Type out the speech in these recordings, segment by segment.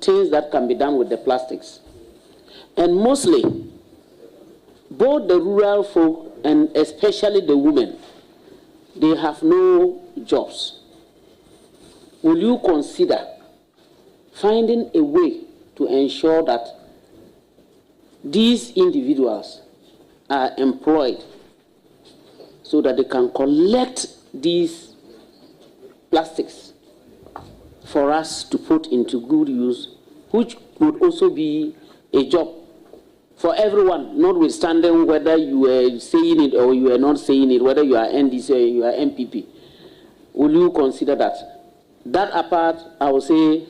things that can be done with the plastics. And mostly, both the rural folk and especially the women, they have no jobs. Will you consider finding a way to ensure that these individuals are employed so that they can collect these plastics for us to put into good use, which would also be a job for everyone, notwithstanding whether you are saying it or you are not saying it, whether you are NDC or you are MPP. Will you consider that? That apart, I will say,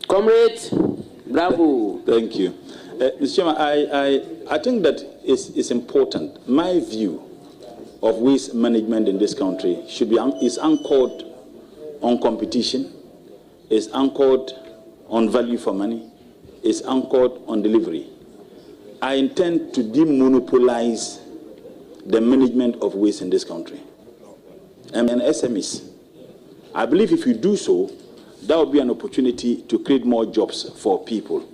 comrades, bravo. Thank you. Mr. Chairman, I think that it's important. My view of waste management in this country is anchored on competition, is anchored on value for money, is anchored on delivery. I intend to demonopolize the management of waste in this country. And SMEs. I believe if you do so, that will be an opportunity to create more jobs for people.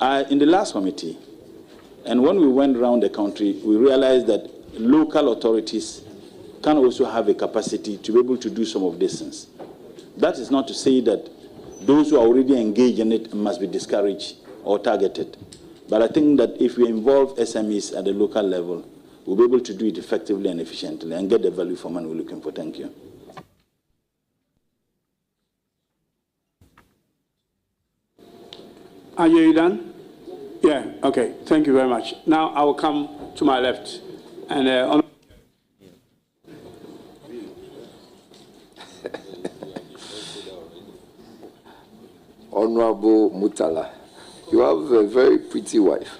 In the last committee, and when we went around the country, we realized that local authorities can also have a capacity to be able to do some of these things. That is not to say that those who are already engaged in it must be discouraged or targeted. But I think that if we involve SMEs at the local level, we'll be able to do it effectively and efficiently and get the value for money we're looking for. Thank you. Are you done? Yeah, okay. Thank you very much. Now I will come to my left. And Honorable Murtala, you have a very pretty wife.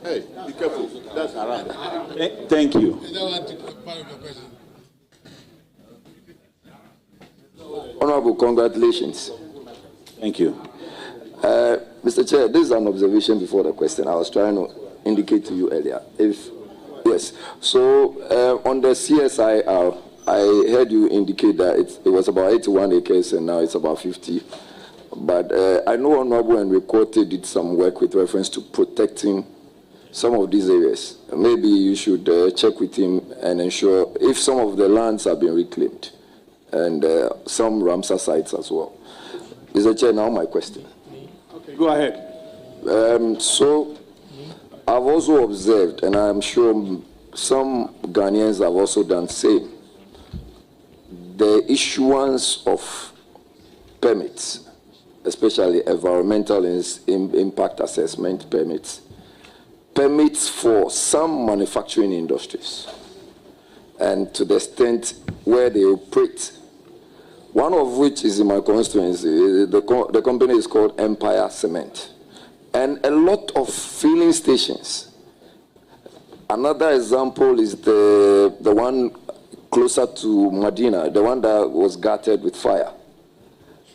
Hey, be careful. That's around. Thank you. Honorable, congratulations. Thank you. Mr. Chair, this is an observation before the question. I was trying to indicate to you earlier. Yes. So on the CSIR, I heard you indicate that it was about 81 acres and now it's about 50. But I know Honorable and Kofi did some work with reference to protecting some of these areas. Maybe you should check with him and ensure if some of the lands have been reclaimed and some Ramsar sites as well. Mr. Chair, now my question. Okay, go ahead. So I've also observed, and I'm sure some Ghanaians have also done the same, the issuance of permits, especially environmental impact assessment permits for some manufacturing industries, and to the extent where they operate. One of which is in my constituency. The company is called Empire Cement. And a lot of filling stations. Another example is the one closer to Medina, the one that was gutted with fire.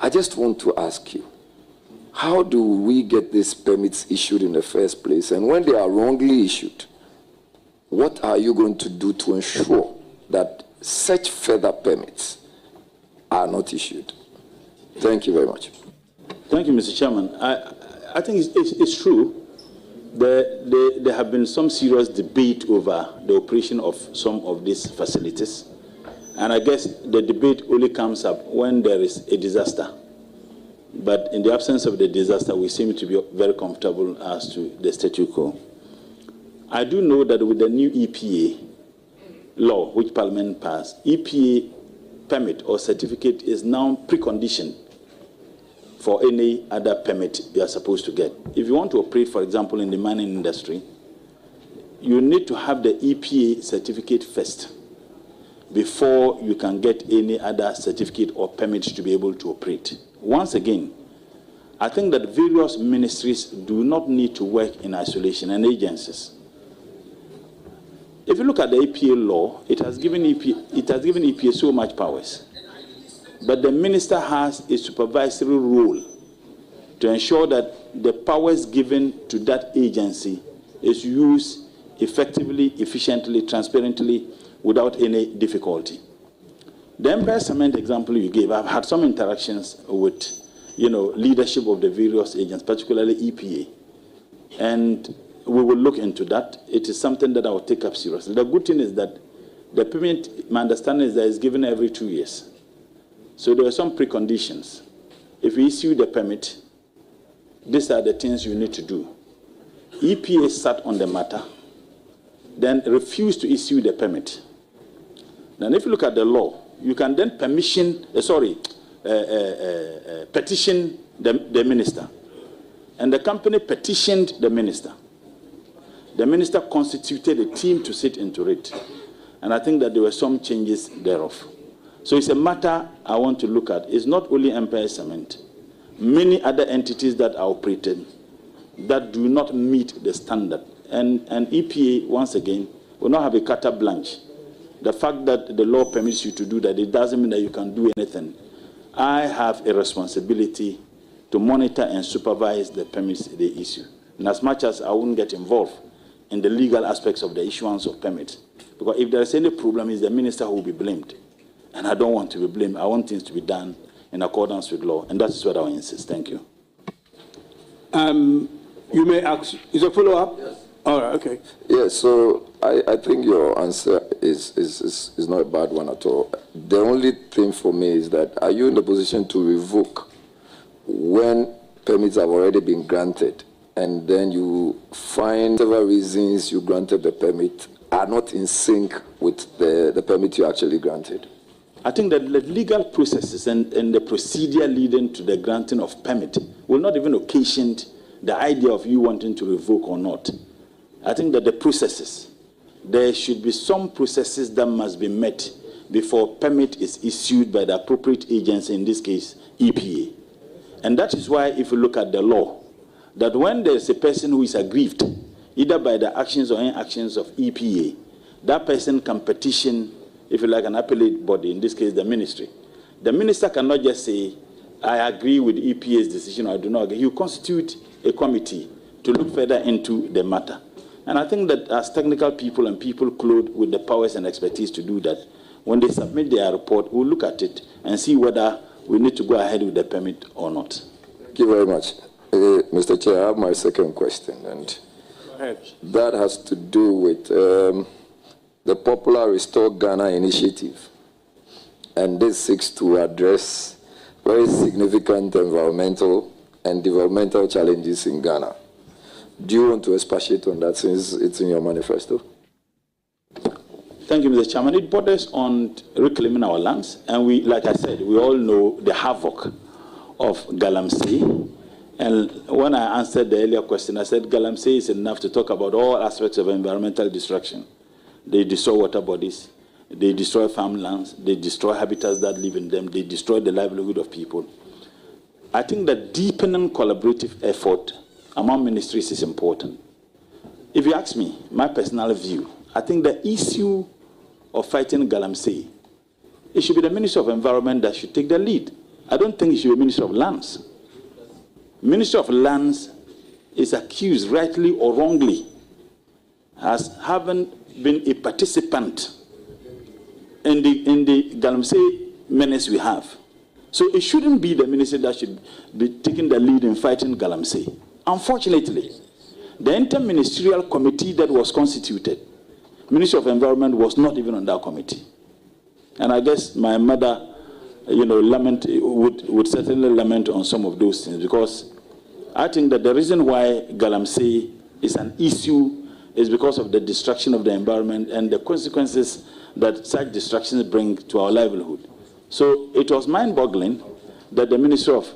I just want to ask you, how do we get these permits issued in the first place? And when they are wrongly issued, what are you going to do to ensure that such further permits are not issued? Thank you very much. Thank you, Mr. Chairman. I think it's true. There have been some serious debate over the operation of some of these facilities. And I guess the debate only comes up when there is a disaster. But in the absence of the disaster, we seem to be very comfortable as to the statu quo. I do know that with the new EPA law, which Parliament passed, EPA permit or certificate is now preconditioned for any other permit you are supposed to get. If you want to operate, for example, in the mining industry, you need to have the EPA certificate first before you can get any other certificate or permit to be able to operate. Once again, I think that various ministries do not need to work in isolation, and agencies. If you look at the EPA law, it has given EPA so much powers. But the minister has a supervisory role to ensure that the powers given to that agency is used effectively, efficiently, transparently, without any difficulty. The Empire Cement example you gave, I've had some interactions with, leadership of the various agents, particularly EPA. And we will look into that. It is something that I will take up seriously. The good thing is that the permit, my understanding is that it's given every 2 years. So there are some preconditions. If you issue the permit, these are the things you need to do. EPA sat on the matter, then refused to issue the permit. Then if you look at the law, you can then petition the minister. And the company petitioned the minister. The minister constituted a team to sit into it. And I think that there were some changes thereof. So it's a matter I want to look at. It's not only Empire Cement. Many other entities that are operating that do not meet the standard. And EPA, once again, will not have a carte blanche. The fact that the law permits you to do that, it doesn't mean that you can do anything. I have a responsibility to monitor and supervise the permits they issue. And as much as I wouldn't get involved in the legal aspects of the issuance of permits, because if there is any problem, it's the minister who will be blamed. And I don't want to be blamed. I want things to be done in accordance with law. And that's what I will insist. Thank you. You may ask, is a follow-up? Yes. All right, okay. Yes, so I think your answer is not a bad one at all. The only thing for me is that, are you in the position to revoke when permits have already been granted, and then you find several reasons you granted the permit are not in sync with the permit you actually granted? I think that the legal processes and the procedure leading to the granting of permit will not even occasion the idea of you wanting to revoke or not. I think that the processes, there should be some processes that must be met before permit is issued by the appropriate agency, in this case, EPA. And that is why, if you look at the law, that when there is a person who is aggrieved, either by the actions or inactions of EPA, that person can petition, if you like, an appellate body, in this case, the ministry. The minister cannot just say, I agree with EPA's decision, or I do not agree. You constitute a committee to look further into the matter. And I think that as technical people and people clothed with the powers and expertise to do that, when they submit their report, we'll look at it and see whether we need to go ahead with the permit or not. Thank you very much. Mr. Chair, I have my second question, and that has to do with the popular Restore Ghana initiative. And this seeks to address very significant environmental and developmental challenges in Ghana. Do you want to expatiate on that, since it's in your manifesto? Thank you, Mr. Chairman. It borders on reclaiming our lands, and we, like I said, we all know the havoc of Galamsey. And when I answered the earlier question, I said Galamsey is enough to talk about all aspects of environmental destruction. They destroy water bodies, they destroy farmlands, they destroy habitats that live in them, they destroy the livelihood of people. I think that deepening collaborative effort among ministries is important. If you ask me, my personal view, I think the issue of fighting Galamsey, it should be the Ministry of Environment that should take the lead. I don't think it should be Ministry of Lands. Ministry of Lands is accused, rightly or wrongly, as having been a participant in the Galamsey menace we have. So it shouldn't be the ministry that should be taking the lead in fighting Galamsey. Unfortunately, the interministerial committee that was constituted, Ministry of Environment was not even on that committee. And I guess my mother, would certainly lament on some of those things, because I think that the reason why Galamsey is an issue is because of the destruction of the environment and the consequences that such destructions bring to our livelihood. So it was mind-boggling that the Ministry of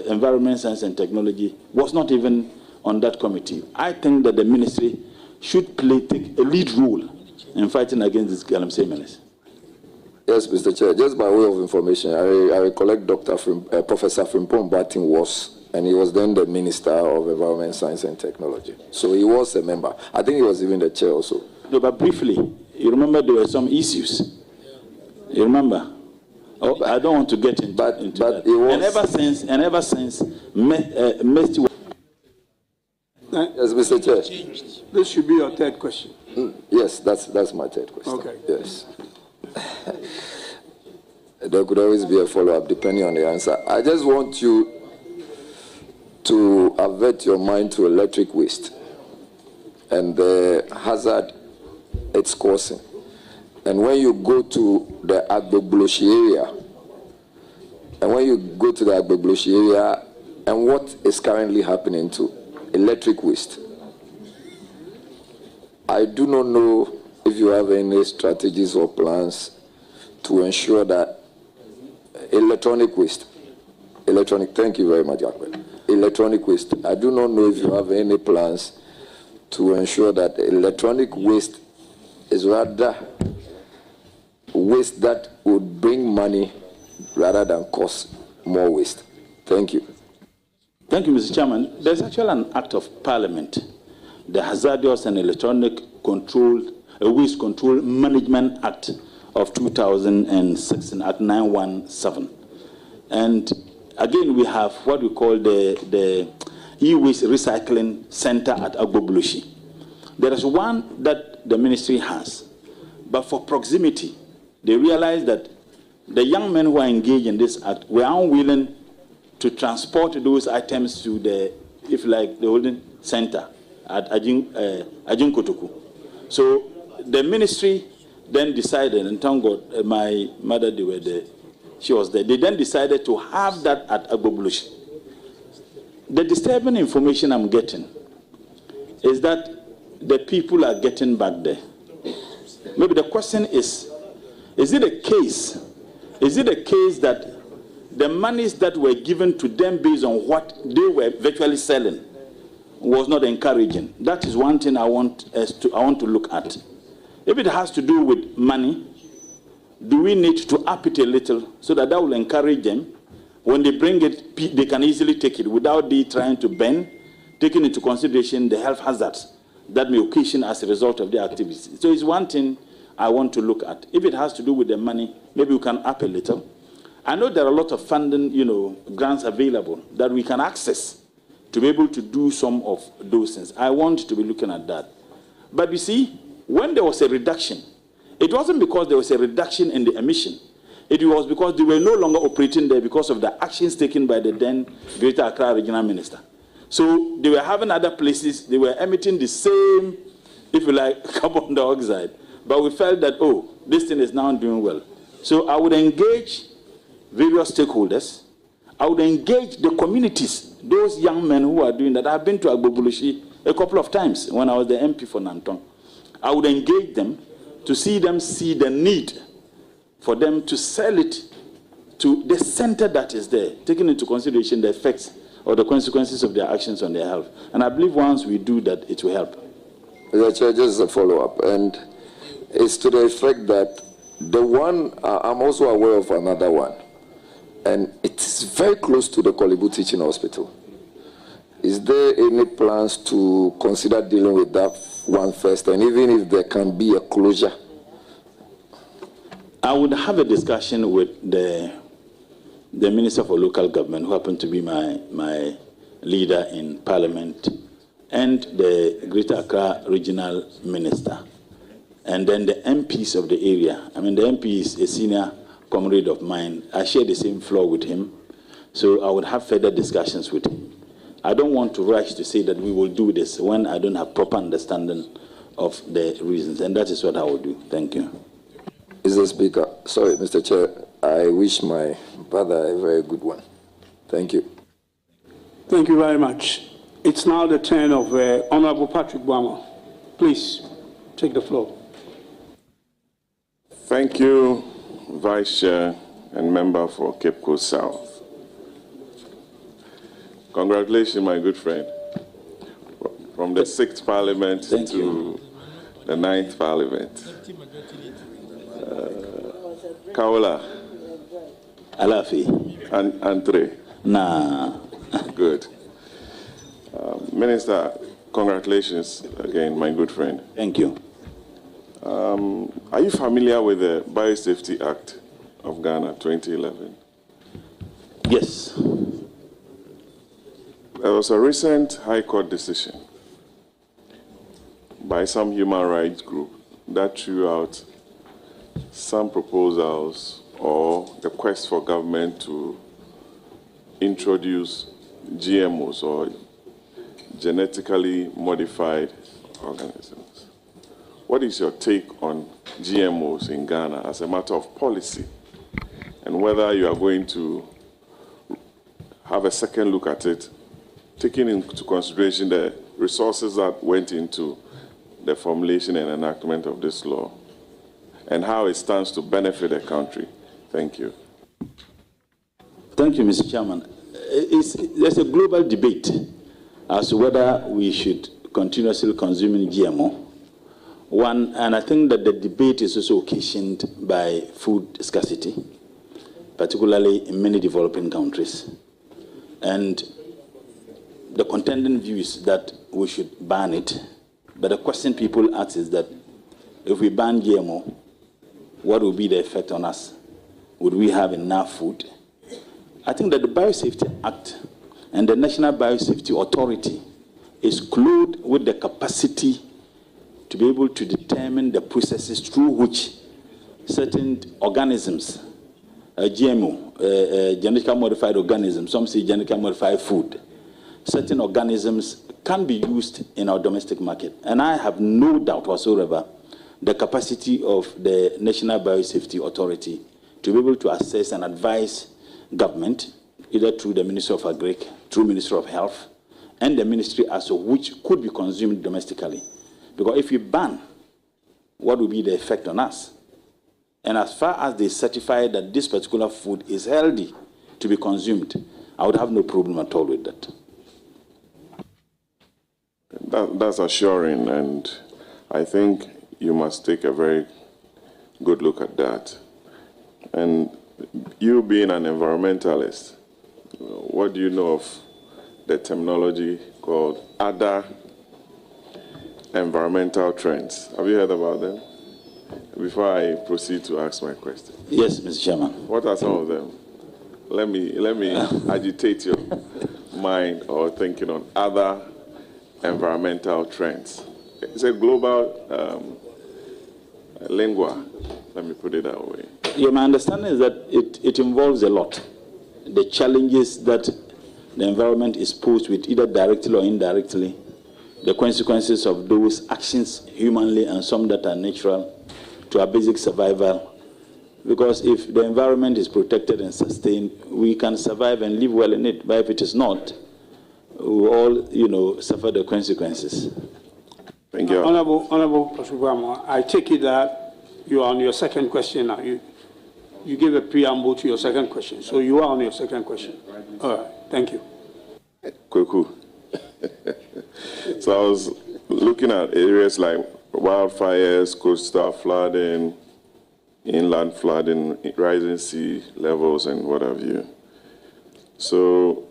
Environment, Science and Technology was not even on that committee. I think that the ministry should take a lead role in fighting against this Galamsey menace. Yes, Mr. Chair, just by way of information, I recollect Professor Frimpong Batin was, and he was then the Minister of Environment, Science and Technology. So he was a member. I think he was even the chair also. No, but briefly, you remember there were some issues. You remember? Oh, I don't want to get into that. And ever since, yes, Mr. Chair. This should be your third question. Yes, that's my third question. Okay. Yes. There could always be a follow-up depending on the answer. I just want you to avert your mind to electric waste and the hazard it's causing. And when you go to the Agbogloshi area, and what is currently happening to electric waste, I do not know if you have any strategies or plans to ensure that electronic waste, thank you very much, Ahmed. Electronic waste, I do not know if you have any plans to ensure that electronic waste is rather waste that would bring money rather than cause more waste. Thank you. Thank you, Mr. Chairman. There's actually an act of parliament, the Hazardous and Electronic Waste Control Management Act of 2016, Act 917. And again, we have what we call the e-waste recycling center at Agbogloshi. There is one that the ministry has, but for proximity, they realized that the young men who are engaged in this act were unwilling to transport those items to the, if like, the holding center at Ajinkotoku. So the ministry then decided, and thank God, my mother, they were there, she was there. They then decided to have that at Agbogloshi. The disturbing information I'm getting is that the people are getting back there. Maybe the question is it a case that the monies that were given to them based on what they were virtually selling was not encouraging? That is one thing I want to look at. If it has to do with money, do we need to up it a little so that will encourage them? When they bring it, they can easily take it without they trying to bend, taking into consideration the health hazards that may occasion as a result of their activities. So it's one thing I want to look at. If it has to do with the money, maybe we can up a little. I know there are a lot of funding, grants available that we can access to be able to do some of those things. I want to be looking at that. But you see, when there was a reduction, it wasn't because there was a reduction in the emission. It was because they were no longer operating there because of the actions taken by the then Greater Accra Regional Minister. So they were having other places, they were emitting the same, if you like, carbon dioxide. But we felt that, oh, this thing is now doing well. So I would engage various stakeholders. I would engage the communities, those young men who are doing that. I've been to Agbogloshi a couple of times when I was the MP for Nantong. I would engage them to see them see the need for them to sell it to the center that is there, taking into consideration the effects or the consequences of their actions on their health. And I believe once we do that, it will help. Mr. Chair, just a follow-up, and it's to the effect that the one, I'm also aware of another one, and it's very close to the Kolebu Teaching Hospital. Is there any plans to consider dealing with that one first, and even if there can be a closure? I would have a discussion with the Minister for Local Government, who happened to be my leader in Parliament, and the Greater Accra Regional Minister, and then the MPs of the area. I mean, the MP is a senior comrade of mine. I share the same floor with him, so I would have further discussions with him. I don't want to rush to say that we will do this when I don't have proper understanding of the reasons, and that is what I will do. Thank you. Mr. Speaker, sorry, Mr. Chair, I wish my brother a very good one. Thank you. Thank you very much. It's now the turn of Honorable Patrick Boamo. Please take the floor. Thank you, Vice Chair and member for Cape Coast South. Congratulations, my good friend. From the 6th Parliament to the 9th Parliament. Kaola. Alafi. Andre. Nah. Good. Minister, congratulations again, my good friend. Thank you. Are you familiar with the Biosafety Act of Ghana, 2011? Yes. There was a recent High Court decision by some human rights group that threw out some proposals or the quest for government to introduce GMOs or genetically modified organisms. What is your take on GMOs in Ghana as a matter of policy, and whether you are going to have a second look at it, taking into consideration the resources that went into the formulation and enactment of this law, and how it stands to benefit the country? Thank you. Thank you, Mr. Chairman. There's a global debate as to whether we should continuously consuming GMO. One, and I think that the debate is also occasioned by food scarcity, particularly in many developing countries. And the contending view is that we should ban it. But the question people ask is that if we ban GMO, what will be the effect on us? Would we have enough food? I think that the Biosafety Act and the National Biosafety Authority is clothed with the capacity to be able to determine the processes through which certain organisms, GMO, genetically modified organisms, some say genetically modified food, certain organisms can be used in our domestic market. And I have no doubt whatsoever the capacity of the National Biosafety Authority to be able to assess and advise government, either through the Ministry of Agri, through Ministry of Health, and the ministry as to which could be consumed domestically. Because if we ban, what will be the effect on us? And as far as they certify that this particular food is healthy to be consumed, I would have no problem at all with that. That's assuring, and I think you must take a very good look at that. And you being an environmentalist, what do you know of the terminology called other environmental trends? Have you heard about them? Before I proceed to ask my question. Yes, Mr. Chairman. What are some of them? Let me agitate your mind or thinking on other environmental trends. It's a global lingua. Let me put it that way. Yeah, my understanding is that it involves a lot. The challenges that the environment is posed with, either directly or indirectly, the consequences of those actions humanly and some that are natural to our basic survival. Because if the environment is protected and sustained, we can survive and live well in it. But if it is not, we all, suffer the consequences. Thank you. Honorable Pasubama, I take it that you are on your second question now. You gave a preamble to your second question, so you are on your second question. All right, thank you. Cool. So I was looking at areas like wildfires, coastal flooding, inland flooding, rising sea levels, and what have you. So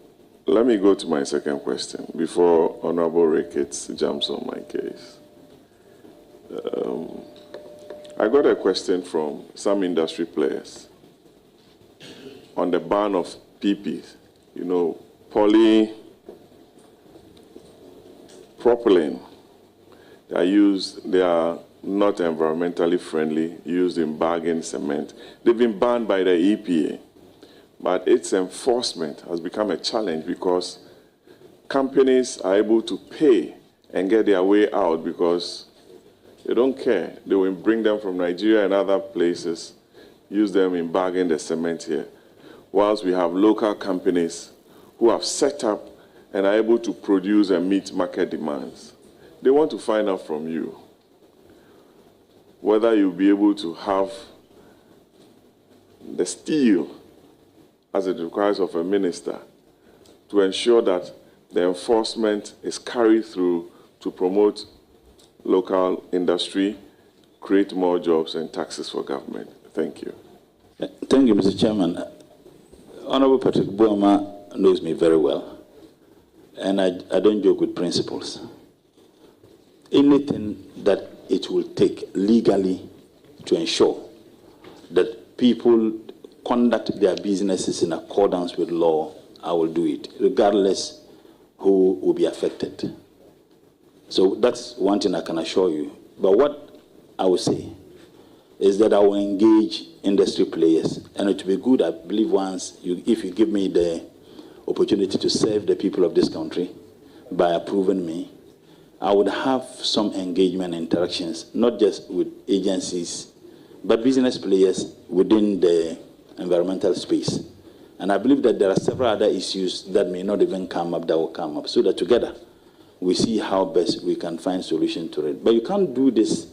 let me go to my second question before Honorable Ricketts jumps on my case. I got a question from some industry players on the ban of PPs. Polypropylene. They are not environmentally friendly, used in bagging cement. They've been banned by the EPA, but its enforcement has become a challenge because companies are able to pay and get their way out because they don't care. They will bring them from Nigeria and other places, use them in bagging the cement here, whilst we have local companies who have set up and are able to produce and meet market demands. They want to find out from you whether you'll be able to have the steel, as it requires of a minister, to ensure that the enforcement is carried through to promote local industry, create more jobs and taxes for government. Thank you. Thank you, Mr. Chairman. Honorable Patrick Buama knows me very well, and I don't joke with principles. Anything that it will take legally to ensure that people conduct their businesses in accordance with law, I will do it, regardless who will be affected. So that's one thing I can assure you. But what I will say, is that I will engage industry players. And it will be good, I believe, if you give me the opportunity to serve the people of this country by approving me, I would have some engagement interactions, not just with agencies, but business players within the environmental space. And I believe that there are several other issues that may not even come up that will come up, so that together we see how best we can find solutions to it. But you can't do this,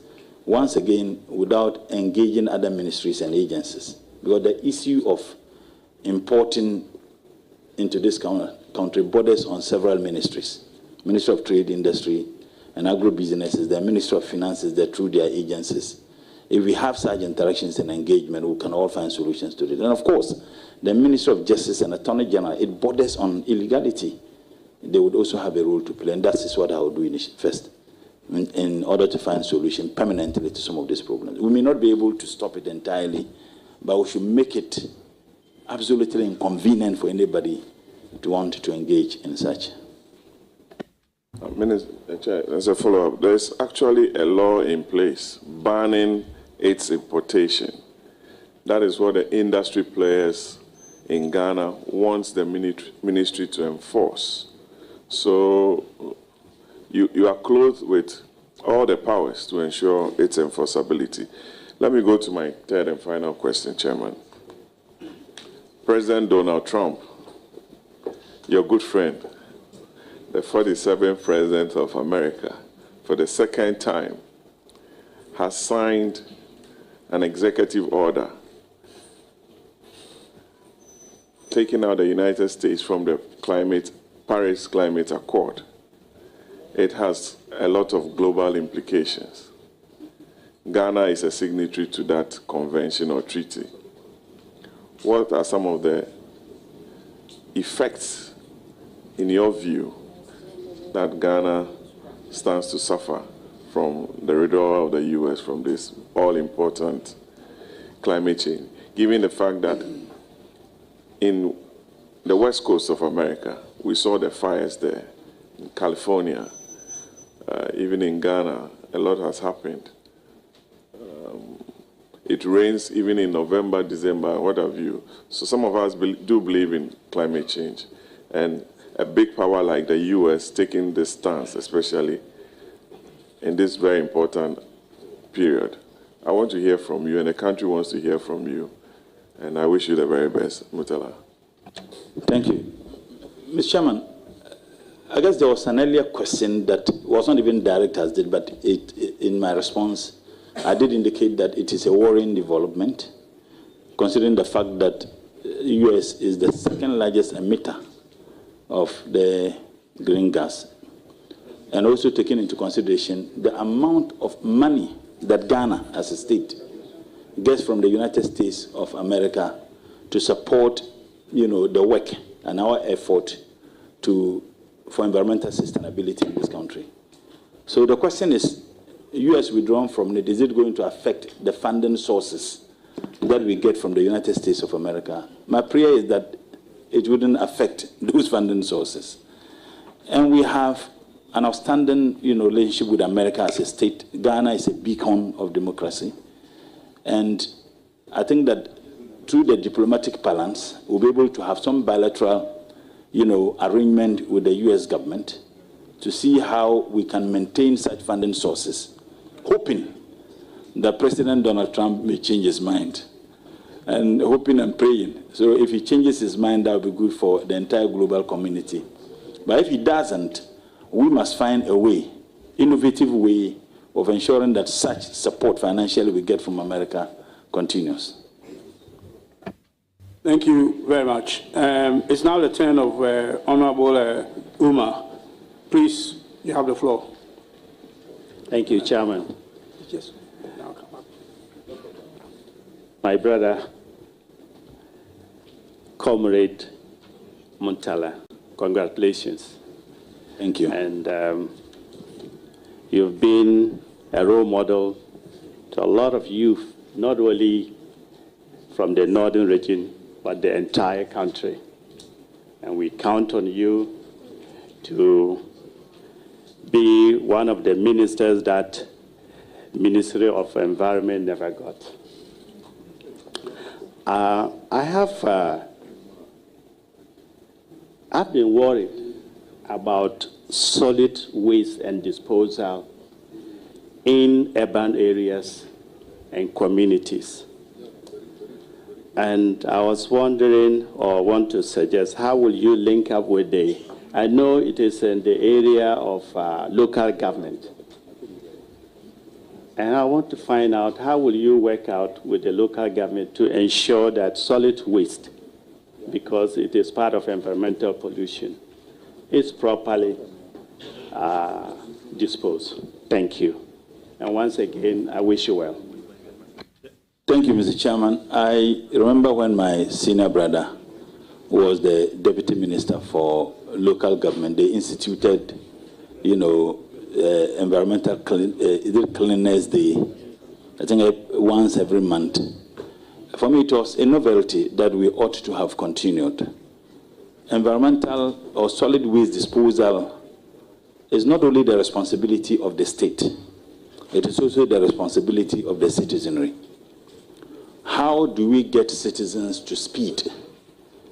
once again, without engaging other ministries and agencies, because the issue of importing into this country borders on several ministries. Ministry of Trade, Industry, and Agro-Businesses, the Ministry of Finances, through their agencies. If we have such interactions and engagement, we can all find solutions to it. And of course, the Ministry of Justice and Attorney General, it borders on illegality. They would also have a role to play, and that is what I will do first, in order to find solution permanently to some of these problems. We may not be able to stop it entirely, but we should make it absolutely inconvenient for anybody to want to engage in such. Minister, as a follow-up, there's actually a law in place banning its importation. That is what the industry players in Ghana wants the ministry to enforce. So you are clothed with all the powers to ensure its enforceability. Let me go to my third and final question, Chairman. President Donald Trump, your good friend, the 47th President of America, for the second time, has signed an executive order taking out the United States from the Paris Climate Accord. It has a lot of global implications. Ghana is a signatory to that convention or treaty. What are some of the effects, in your view, that Ghana stands to suffer from the withdrawal of the U.S. from this all-important climate change, given the fact that in the west coast of America, we saw the fires there, in California, even in Ghana, a lot has happened. It rains even in November, December, what have you. So some of us do believe in climate change. And a big power like the U.S. taking this stance, especially in this very important period. I want to hear from you, and the country wants to hear from you. And I wish you the very best, Murtala. Thank you. Mr. Chairman, I guess there was an earlier question that was not even direct as did, but in my response, I did indicate that it is a worrying development, considering the fact that the U.S. is the second largest emitter of the green gas, and also taking into consideration the amount of money that Ghana as a state gets from the United States of America to support, the work and our effort for environmental sustainability in this country. So the question is, U.S. withdrawn from it, is it going to affect the funding sources that we get from the United States of America? My prayer is that it wouldn't affect those funding sources. And we have an outstanding, relationship with America as a state. Ghana is a beacon of democracy. And I think that through the diplomatic balance, we'll be able to have some bilateral, arrangement with the U.S. government to see how we can maintain such funding sources, hoping that President Donald Trump may change his mind, and hoping and praying. So if he changes his mind, that will be good for the entire global community. But if he doesn't, we must find a way, innovative way, of ensuring that such support financially we get from America continues. Thank you very much. It's now the turn of Honorable Umar. Please, you have the floor. Thank you, Chairman. Yes. Now come up. My brother, Comrade Murtala, congratulations. Thank you. And you've been a role model to a lot of youth, not only from the northern region, but the entire country. And we count on you to be one of the ministers that Ministry of Environment never got. I've been worried about solid waste and disposal in urban areas and communities. And I was wondering, or want to suggest, how will you link up with I know it is in the area of local government. And I want to find out how will you work out with the local government to ensure that solid waste, because it is part of environmental pollution, is properly disposed. Thank you. And once again, I wish you well. Thank you, Mr. Chairman. I remember when my senior brother was the Deputy Minister for Local Government, they instituted, environmental cleanliness day, I think once every month. For me, it was a novelty that we ought to have continued. Environmental or solid waste disposal is not only the responsibility of the state, it is also the responsibility of the citizenry. How do we get citizens to speed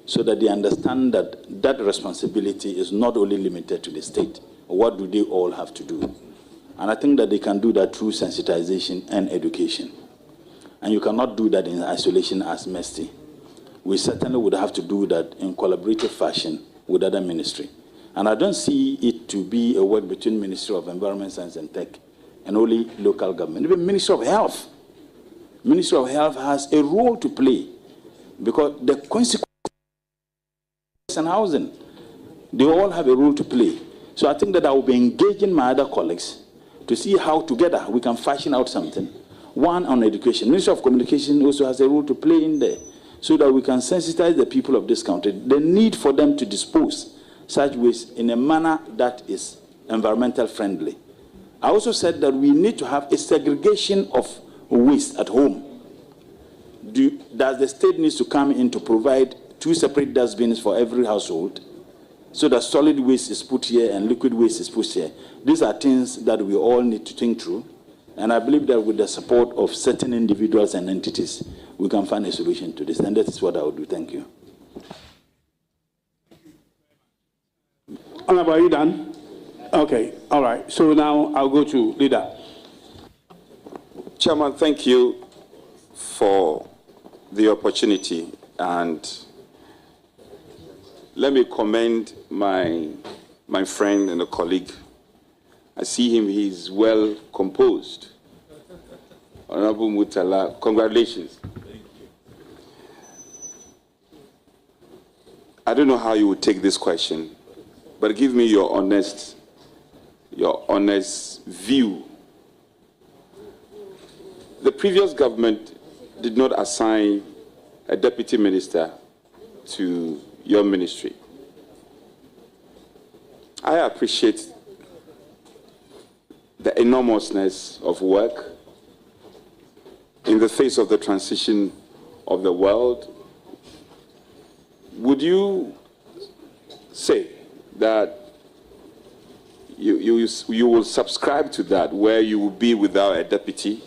so that they understand that that responsibility is not only limited to the state? What do they all have to do? And I think that they can do that through sensitization and education. And you cannot do that in isolation as MESTI. We certainly would have to do that in collaborative fashion with other ministry. And I don't see it to be a work between Ministry of Environment, Science and Tech and only local government. Even Ministry of Health. Ministry of Health has a role to play because the consequences and housing, they all have a role to play. So I think that I will be engaging my other colleagues to see how together we can fashion out something. One on education. Ministry of Communication also has a role to play in there so that we can sensitize the people of this country. The need for them to dispose such waste in a manner that is environmental friendly. I also said that we need to have a segregation of waste at home. Does the state need to come in to provide 2 separate dustbins for every household so that solid waste is put here and liquid waste is put here? These are things that we all need to think through. And I believe that with the support of certain individuals and entities, we can find a solution to this. And that is what I will do. Thank you. Honorable, are you done? Okay, all right. So now I'll go to Leader. Chairman, thank you for the opportunity. And let me commend my friend and a colleague. I see him, he's well composed. Honorable Murtala, congratulations. I don't know how you would take this question, but give me your honest view. The previous government did not assign a deputy minister to your ministry. I appreciate the enormousness of work in the face of the transition of the world. Would you say that you will subscribe to that, where you will be without a deputy,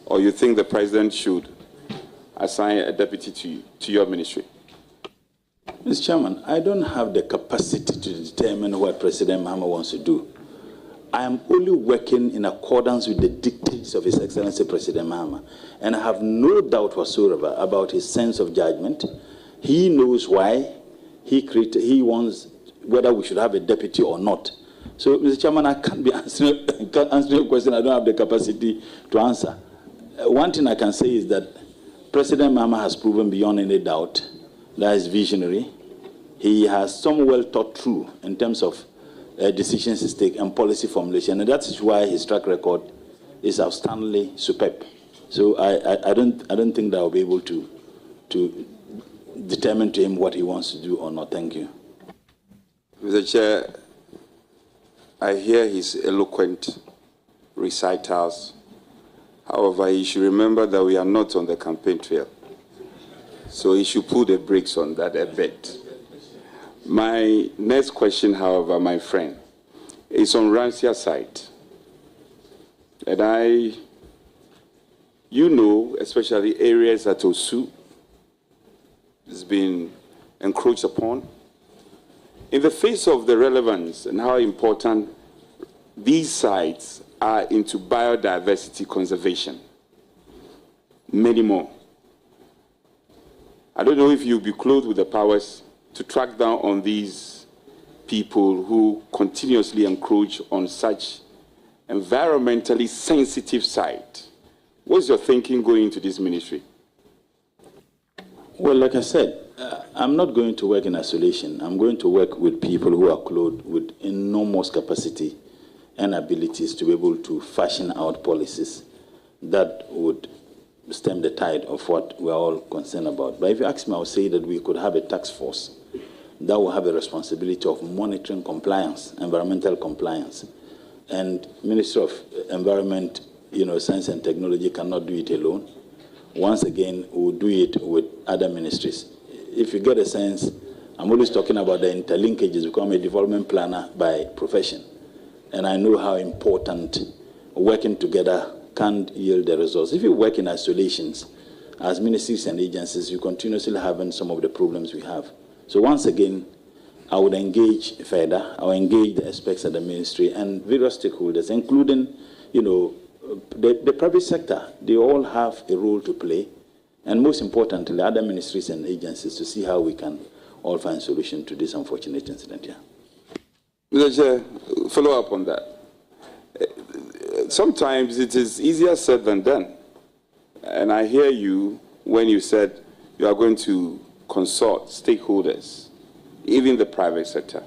or you think the president should assign a deputy to your ministry? Mr. Chairman, I don't have the capacity to determine what President Muhammad wants to do. I am only working in accordance with the dictates of His Excellency President Muhammad. And I have no doubt whatsoever about his sense of judgment. He knows why he wants whether we should have a deputy or not. So, Mr. Chairman, I can't be answering your question. I don't have the capacity to answer. One thing I can say is that President Muhammad has proven beyond any doubt that he's visionary. He has some well thought through in terms of decisions he takes and policy formulation, and that is why his track record is outstandingly superb. So I don't think that I'll be able to determine to him what he wants to do or not. Thank you. Mr. Chair, I hear his eloquent recitals. However, he should remember that we are not on the campaign trail. So he should pull the brakes on that a bit. My next question, however, my friend, is on Ransia's side. And I You know, especially areas at Osu has been encroached upon. In the face of the relevance and how important these sites are into biodiversity conservation, many more. I don't know if you'll be clothed with the powers to track down on these people who continuously encroach on such environmentally sensitive site. What's your thinking going into this ministry? Well, like I said, I'm not going to work in isolation. I'm going to work with people who are clothed with enormous capacity and abilities to be able to fashion out policies that would stem the tide of what we're all concerned about. But if you ask me, I would say that we could have a task force that will have a responsibility of monitoring compliance, environmental compliance. And Ministry of Environment, Science and Technology cannot do it alone. Once again, we'll do it with other ministries. If you get a sense, I'm always talking about the interlinkages, because I'm a development planner by profession. And I know how important working together can yield the results. If you work in isolations, as ministries and agencies, you continuously having some of the problems we have. So once again, I would engage further. I will engage the experts at the ministry and various stakeholders, including, the private sector. They all have a role to play. And most importantly, other ministries and agencies, to see how we can all find a solution to this unfortunate incident here. Mr. Chair, follow up on that. Sometimes it is easier said than done. And I hear you when you said you are going to consult stakeholders, even the private sector.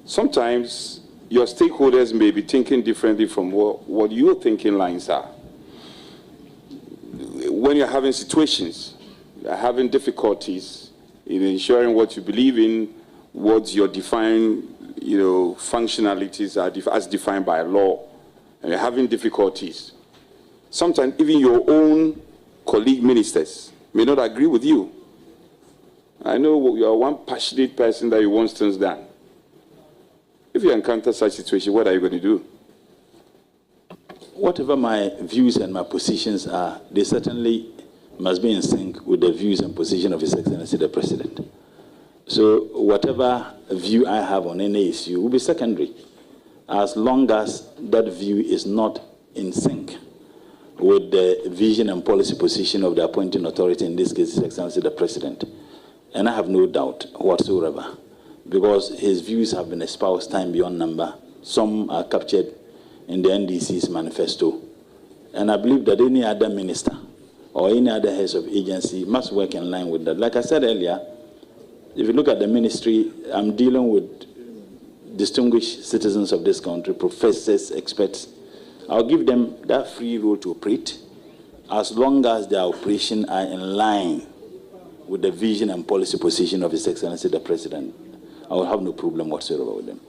Sometimes your stakeholders may be thinking differently from what your thinking lines are. When you're having situations, you're having difficulties in ensuring what you believe in, what your defined functionalities are as defined by law, and you're having difficulties. Sometimes even your own colleague ministers may not agree with you. I know you are one passionate person that you want things done. If you encounter such a situation, what are you going to do? Whatever my views and my positions are, they certainly must be in sync with the views and position of His Excellency the President. So whatever view I have on any issue will be secondary, as long as that view is not in sync with the vision and policy position of the appointing authority, in this case His Excellency the President. And I have no doubt whatsoever, because his views have been espoused time beyond number. Some are captured in the NDC's manifesto. And I believe that any other minister or any other heads of agency must work in line with that. Like I said earlier, if you look at the ministry, I'm dealing with distinguished citizens of this country, professors, experts. I'll give them that free role to operate, as long as their operations are in line with the vision and policy position of His Excellency the President. I will have no problem whatsoever with them.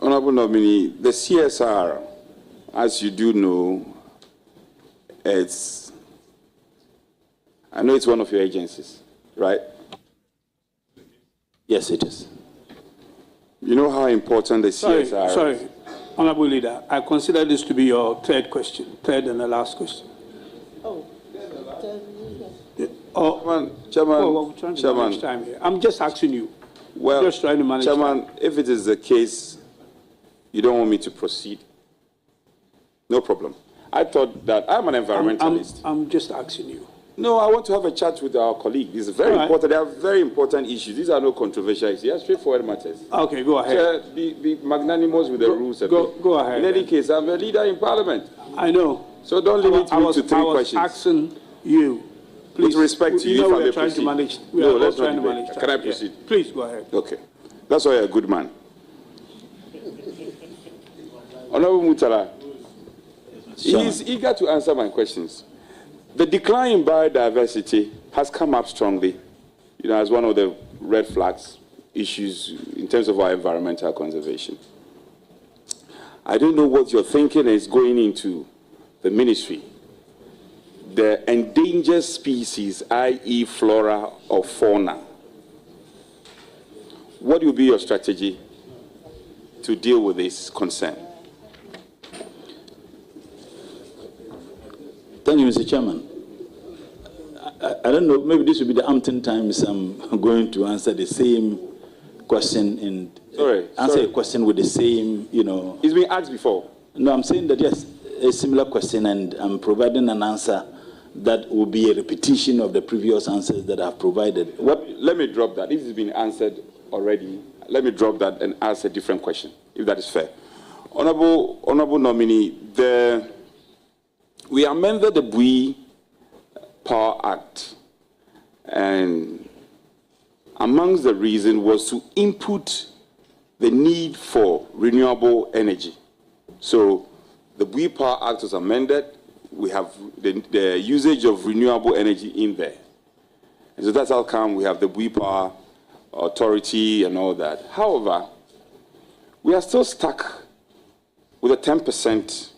Honorable nominee, the CSR, as you do know, I know it's one of your agencies, right? Yes, it is. You know how important the CSR is? Sorry, Honorable Leader, I consider this to be your third and the last question. Chairman, time here. I'm just asking you. Well, just trying to manage Chairman, time. if it is the case, you don't want me to proceed, no problem. I thought that I'm an environmentalist. I'm just asking you. No, I want to have a chat with our colleague. It's very important. They are very important issues. These are no controversial issues. They are straightforward matters. Okay, go ahead. Chair, be magnanimous with the rules. Go ahead. In any case, I'm a leader in Parliament. I know. So don't limit me to three questions. I was asking you. Please, with respect to you, if I may trying proceed. to manage. No, let's not debate. Can I proceed? Yeah. Please go ahead. Okay. That's why you're a good man. Honorable Murtala, he is eager to answer my questions. The decline in biodiversity has come up strongly, as one of the red flags issues in terms of our environmental conservation. I don't know what your thinking is going into the ministry. The endangered species, i.e. flora or fauna. What will be your strategy to deal with this concern? Thank you, Mr. Chairman. I don't know, maybe this will be the umpteenth times I'm going to answer the same question and answer a question with the same, It's been asked before. No, I'm saying that, yes, a similar question, and I'm providing an answer that will be a repetition of the previous answers that I've provided. Let me drop that. If it's been answered already, let me drop that and ask a different question, if that is fair. Honorable nominee, we amended the Bui Power Act, and amongst the reason was to input the need for renewable energy. So the Bui Power Act was amended. We have the usage of renewable energy in there. And so that's how come we have the Bui Power Authority and all that. However, we are still stuck with a 10%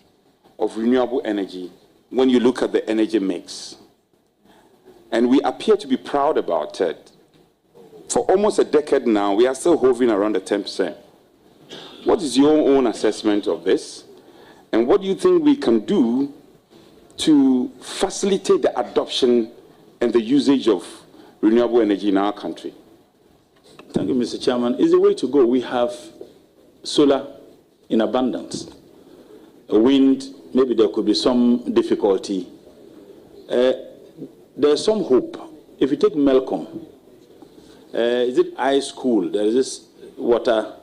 of renewable energy when you look at the energy mix. And we appear to be proud about it. For almost a decade now, we are still hovering around the 10%. What is your own assessment of this? And what do you think we can do to facilitate the adoption and the usage of renewable energy in our country? Thank you, Mr. Chairman. It's the way to go. We have solar in abundance. Wind, maybe there could be some difficulty. There's some hope. If you take Melcom, is it ice cool? There is this water.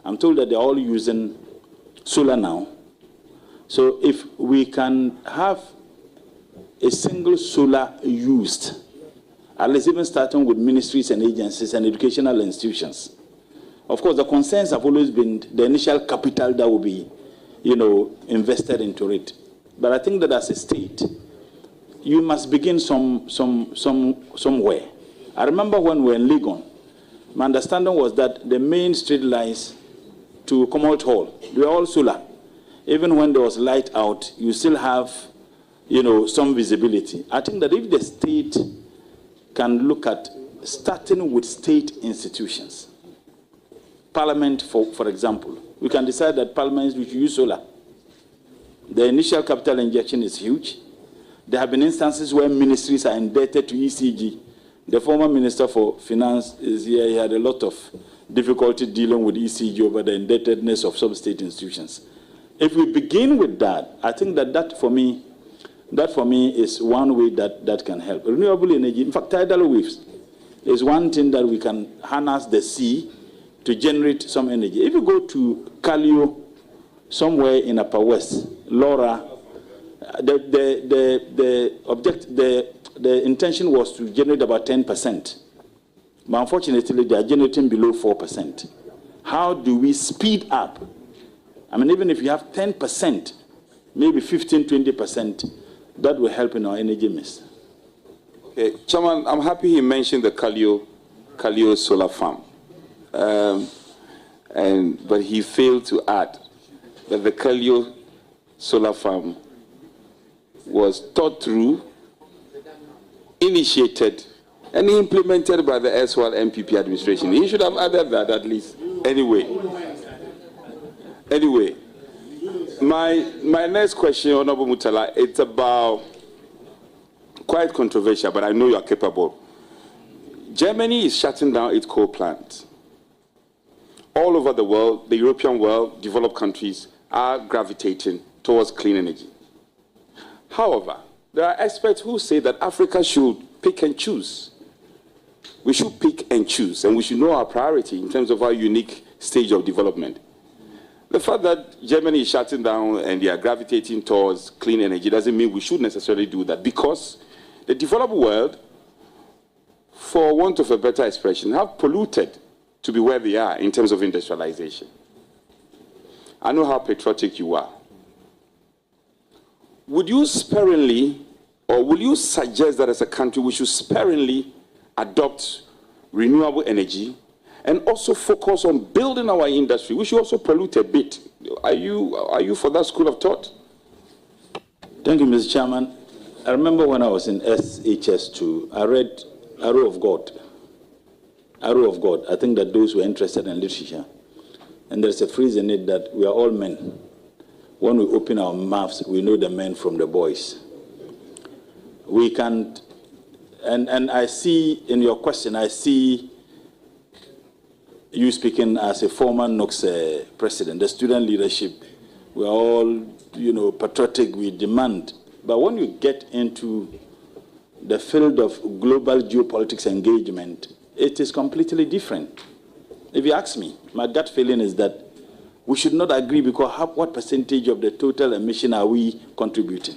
I'm told that they're all using solar now. So if we can have a single solar used, at least even starting with ministries and agencies and educational institutions. Of course, the concerns have always been the initial capital that will be, invested into it. But I think that as a state, you must begin somewhere. I remember when we were in Legon, my understanding was that the main street lines to Commonwealth Hall, they were all solar. Even when there was light out, you still have, some visibility. I think that if the state can look at starting with state institutions, Parliament, for example, we can decide that Parliament should use solar. The initial capital injection is huge. There have been instances where ministries are indebted to ECG. The former Minister for Finance is here. He had a lot of difficulty dealing with ECG over the indebtedness of some state institutions. If we begin with that, I think that for me is one way that can help. Renewable energy, in fact, tidal waves is one thing that we can harness the sea to generate some energy. If you go to Kalio, somewhere in Upper West, Laura, the intention was to generate about 10%. But unfortunately, they are generating below 4%. How do we speed up? I mean, even if you have 10%, maybe 15, 20%, that will help in our energy mix. Okay, Chairman, I'm happy he mentioned the Kalio solar farm. But he failed to add that the Kalio solar farm was thought through, initiated, and implemented by the SWAL MPP administration. He should have added that at least. Anyway, my next question, Honorable Murtala, it's about quite controversial, but I know you are capable. Germany is shutting down its coal plant. All over the world, the European world, developed countries are gravitating towards clean energy. However, there are experts who say that Africa should pick and choose. We should pick and choose, and we should know our priority in terms of our unique stage of development. The fact that Germany is shutting down and they are gravitating towards clean energy doesn't mean we should necessarily do that, because the developed world, for want of a better expression, have polluted to be where they are in terms of industrialization. I know how patriotic you are. Would you sparingly, or will you suggest that as a country we should sparingly adopt renewable energy and also focus on building our industry? We should also pollute a bit. Are you for that school of thought? Thank you, Mr. Chairman. I remember when I was in SHS2, I read Arrow of God. Arrow of God. I think that those who are interested in literature. And there's a phrase in it that we are all men. When we open our mouths, we know the men from the boys. we can't, and I see in your question, I see you speaking as a former NOX president, the student leadership. We're all, patriotic, we demand. But when you get into the field of global geopolitics engagement, it is completely different. If you ask me, my gut feeling is that we should not agree because what percentage of the total emission are we contributing?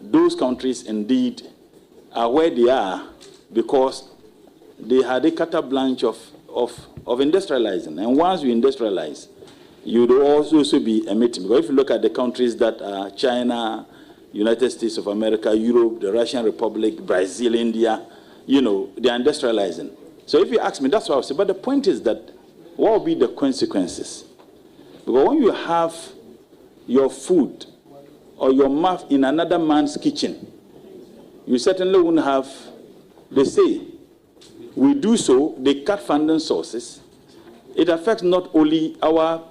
Those countries indeed are where they are because they had a carte blanche of industrializing. And once you industrialize, you would also be emitting. Because if you look at the countries that are China, United States of America, Europe, the Russian Republic, Brazil, India, they are industrializing. So if you ask me, that's what I would say. But the point is that what will be the consequences? Because when you have your food or your mouth in another man's kitchen, you certainly won't have the say. We do so, they cut funding sources. It affects not only our,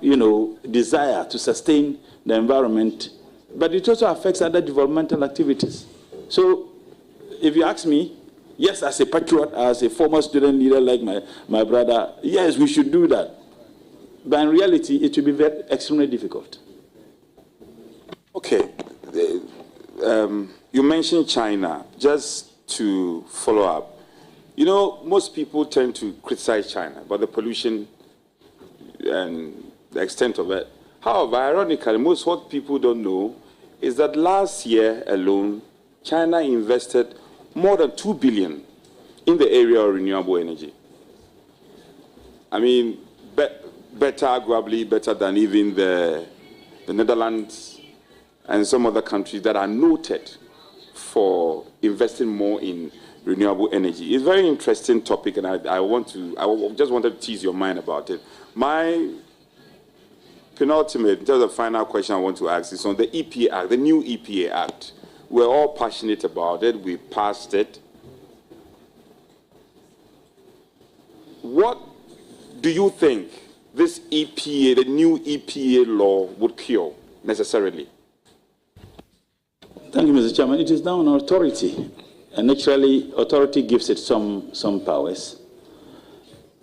desire to sustain the environment, but it also affects other developmental activities. So, if you ask me, yes, as a patriot, as a former student leader like my brother, yes, we should do that. But in reality, it will be extremely difficult. Okay. You mentioned China. Just to follow up, most people tend to criticize China about the pollution and the extent of it. However, ironically, what people don't know is that last year alone, China invested more than $2 billion in the area of renewable energy. I mean, arguably better than even the Netherlands and some other countries that are noted for investing more in renewable energy. It's a very interesting topic, and I just wanted to tease your mind about it. My penultimate, just a final question I want to ask is on the EPA Act, the new EPA Act. We're all passionate about it. We passed it. What do you think this EPA, the new EPA law, would cure necessarily? Thank you, Mr. Chairman. It is now an authority, and naturally, authority gives it some powers.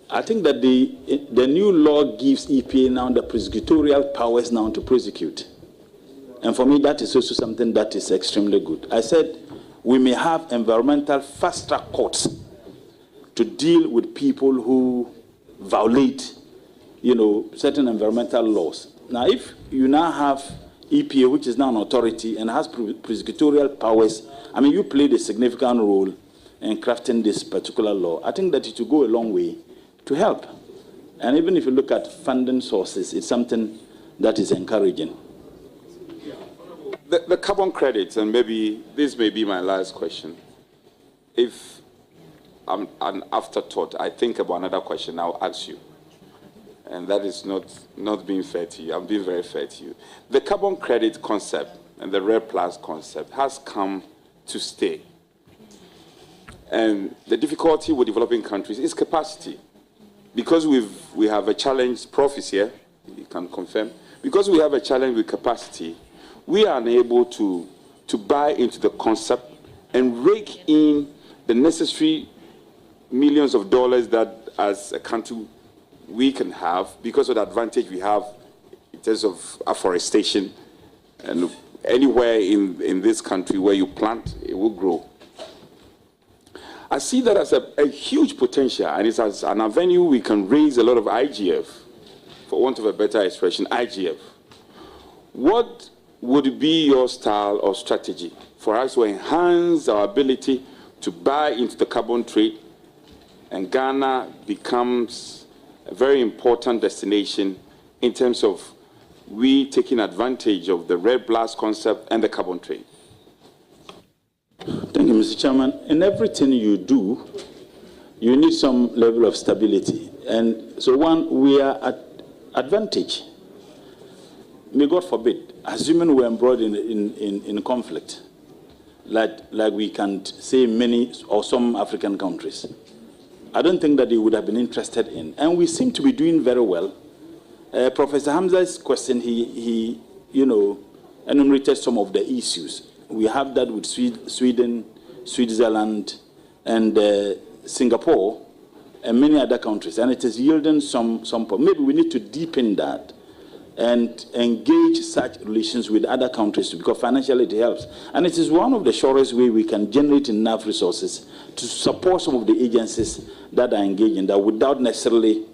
I think that the new law gives EPA now the prosecutorial powers now to prosecute. And for me, that is also something that is extremely good. I said we may have environmental fast-track courts to deal with people who violate, certain environmental laws. Now, if you now have EPA, which is now an authority and has prosecutorial powers, I mean, you played a significant role in crafting this particular law. I think that it will go a long way to help. And even if you look at funding sources, it's something that is encouraging. The carbon credits, and maybe this may be my last question. If I'm an afterthought, I think about another question I'll ask you. And that is not being fair to you. I'm being very fair to you. The carbon credit concept and the REDD+ concept has come to stay. And the difficulty with developing countries is capacity. Because we have a challenge, Prof is here, he can confirm. Because we have a challenge with capacity, we are unable to buy into the concept and rake in the necessary millions of dollars that as a country we can have because of the advantage we have in terms of afforestation. And anywhere in this country where you plant, it will grow. I see that as a huge potential, and it's as an avenue we can raise a lot of IGF, for want of a better expression, IGF. What would be your style or strategy for us to enhance our ability to buy into the carbon trade, and Ghana becomes a very important destination in terms of we taking advantage of the REDD+ concept and the carbon trade? Thank you, Mr. Chairman. In everything you do, you need some level of stability. And so we are at advantage. May God forbid, assuming we're embroiled in conflict, like we can say many or some African countries, I don't think that they would have been interested in. And we seem to be doing very well. Professor Hamza's question, he enumerated some of the issues. We have that with Sweden, Switzerland, and Singapore, and many other countries, and it is yielding some. Maybe we need to deepen that and engage such relations with other countries because financially it helps. And it is one of the surest ways we can generate enough resources to support some of the agencies that are engaged in that without necessarily,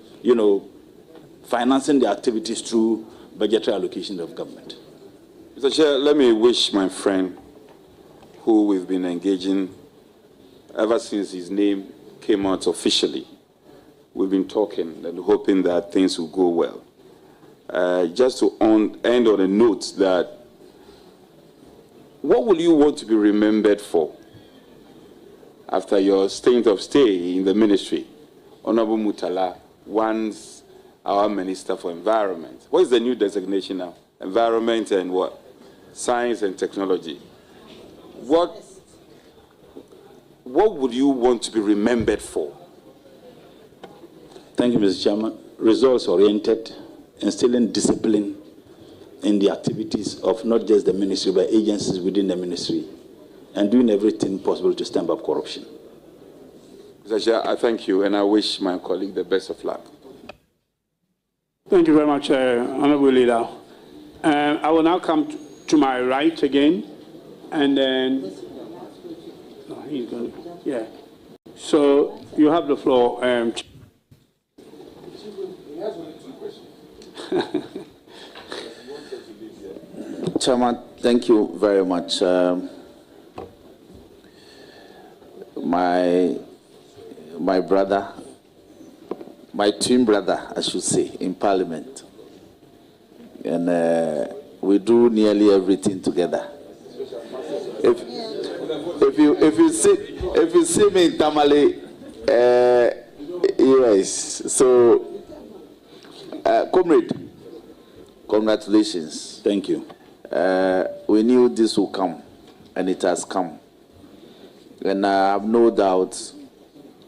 financing the activities through budgetary allocation of government. Mr. Chair, let me wish my friend, who we've been engaging ever since his name came out officially. We've been talking and hoping that things will go well. Just to end on a note that, what will you want to be remembered for after your stint of stay in the ministry? Honorable Murtala, once our Minister for Environment. What is the new designation now? Environment and what? Science and technology. What would you want to be remembered for? Thank you, Mr. Chairman. Results-oriented, instilling discipline in the activities of not just the ministry, but agencies within the ministry, and doing everything possible to stamp up corruption. Mr. Chair, I thank you, and I wish my colleague the best of luck. Thank you very much, Honorable Leader. I will now come to my right again, and then... Oh, he's going to... Yeah. So, you have the floor. Chairman, thank you very much. My brother, my twin brother, I should say, in Parliament, and we do nearly everything together. If you see me in Tamale, yes. So, comrade, congratulations. Thank you. We knew this would come, and it has come. And I have no doubt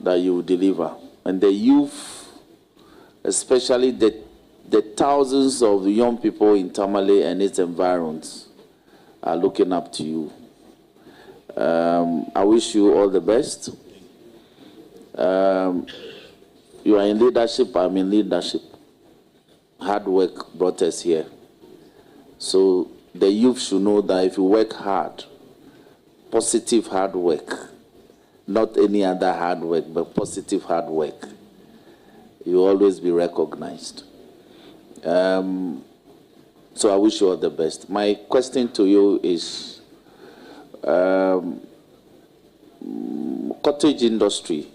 that you will deliver. And the youth, especially the thousands of young people in Tamale and its environs, are looking up to you. I wish you all the best. You are in leadership, I'm in leadership. Hard work brought us here. So the youth should know that if you work hard, positive hard work, not any other hard work, but positive hard work, you will always be recognized. So I wish you all the best. My question to you is, cottage industry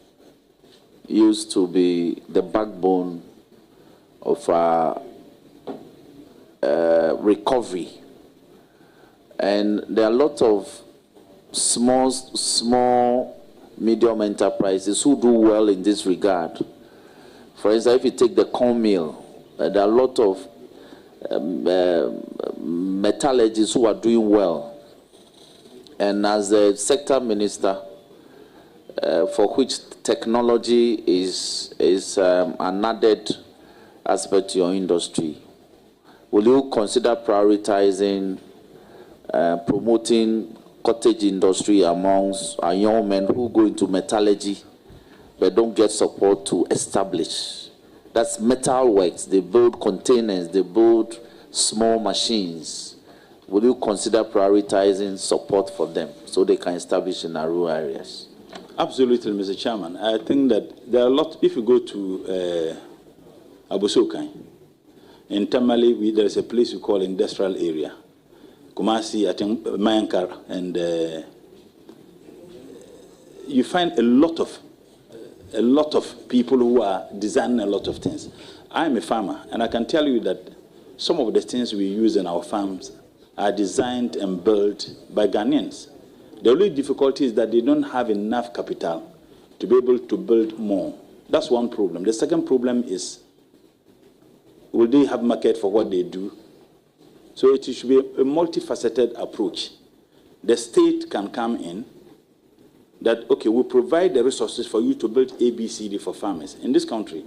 used to be the backbone of our recovery. And there are a lot of small, medium enterprises who do well in this regard. For instance, if you take the corn mill, there are a lot of metallurgists who are doing well. And as a sector minister, for which technology is an added aspect to your industry, will you consider prioritizing promoting cottage industry amongst our young men who go into metallurgy but don't get support to establish? That's metal works. They build containers, they build small machines. Will you consider prioritizing support for them so they can establish in our rural areas? Absolutely, Mr. Chairman. I think that there are a lot. If you go to Abusokai, in Tamale, there is a place we call industrial area. Kumasi, I think Mayankar, and you find a lot of people who are designing a lot of things. I'm a farmer, and I can tell you that some of the things we use in our farms are designed and built by Ghanaians. The only difficulty is that they don't have enough capital to be able to build more. That's one problem. The second problem is, will they have market for what they do? So it should be a multifaceted approach. The state can come in, that, okay, we provide the resources for you to build ABCD for farmers. In this country,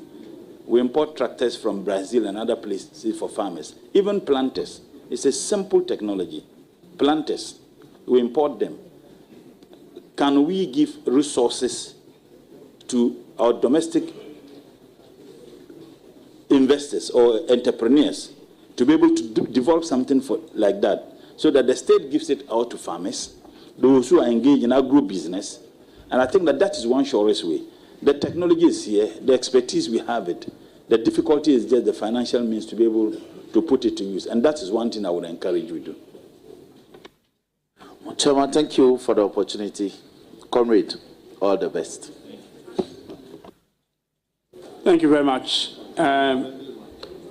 we import tractors from Brazil and other places for farmers. Even planters. It's a simple technology. Planters, we import them. can we give resources to our domestic investors or entrepreneurs to be able to develop something like that, so that the state gives it out to farmers, those who are engaged in agro-business. And I think that that is one surest way. The technology is here, the expertise, we have it. The difficulty is just the financial means to be able to put it to use. And that is one thing I would encourage you to do. Chairman, thank you for the opportunity. Comrade, all the best. Thank you very much.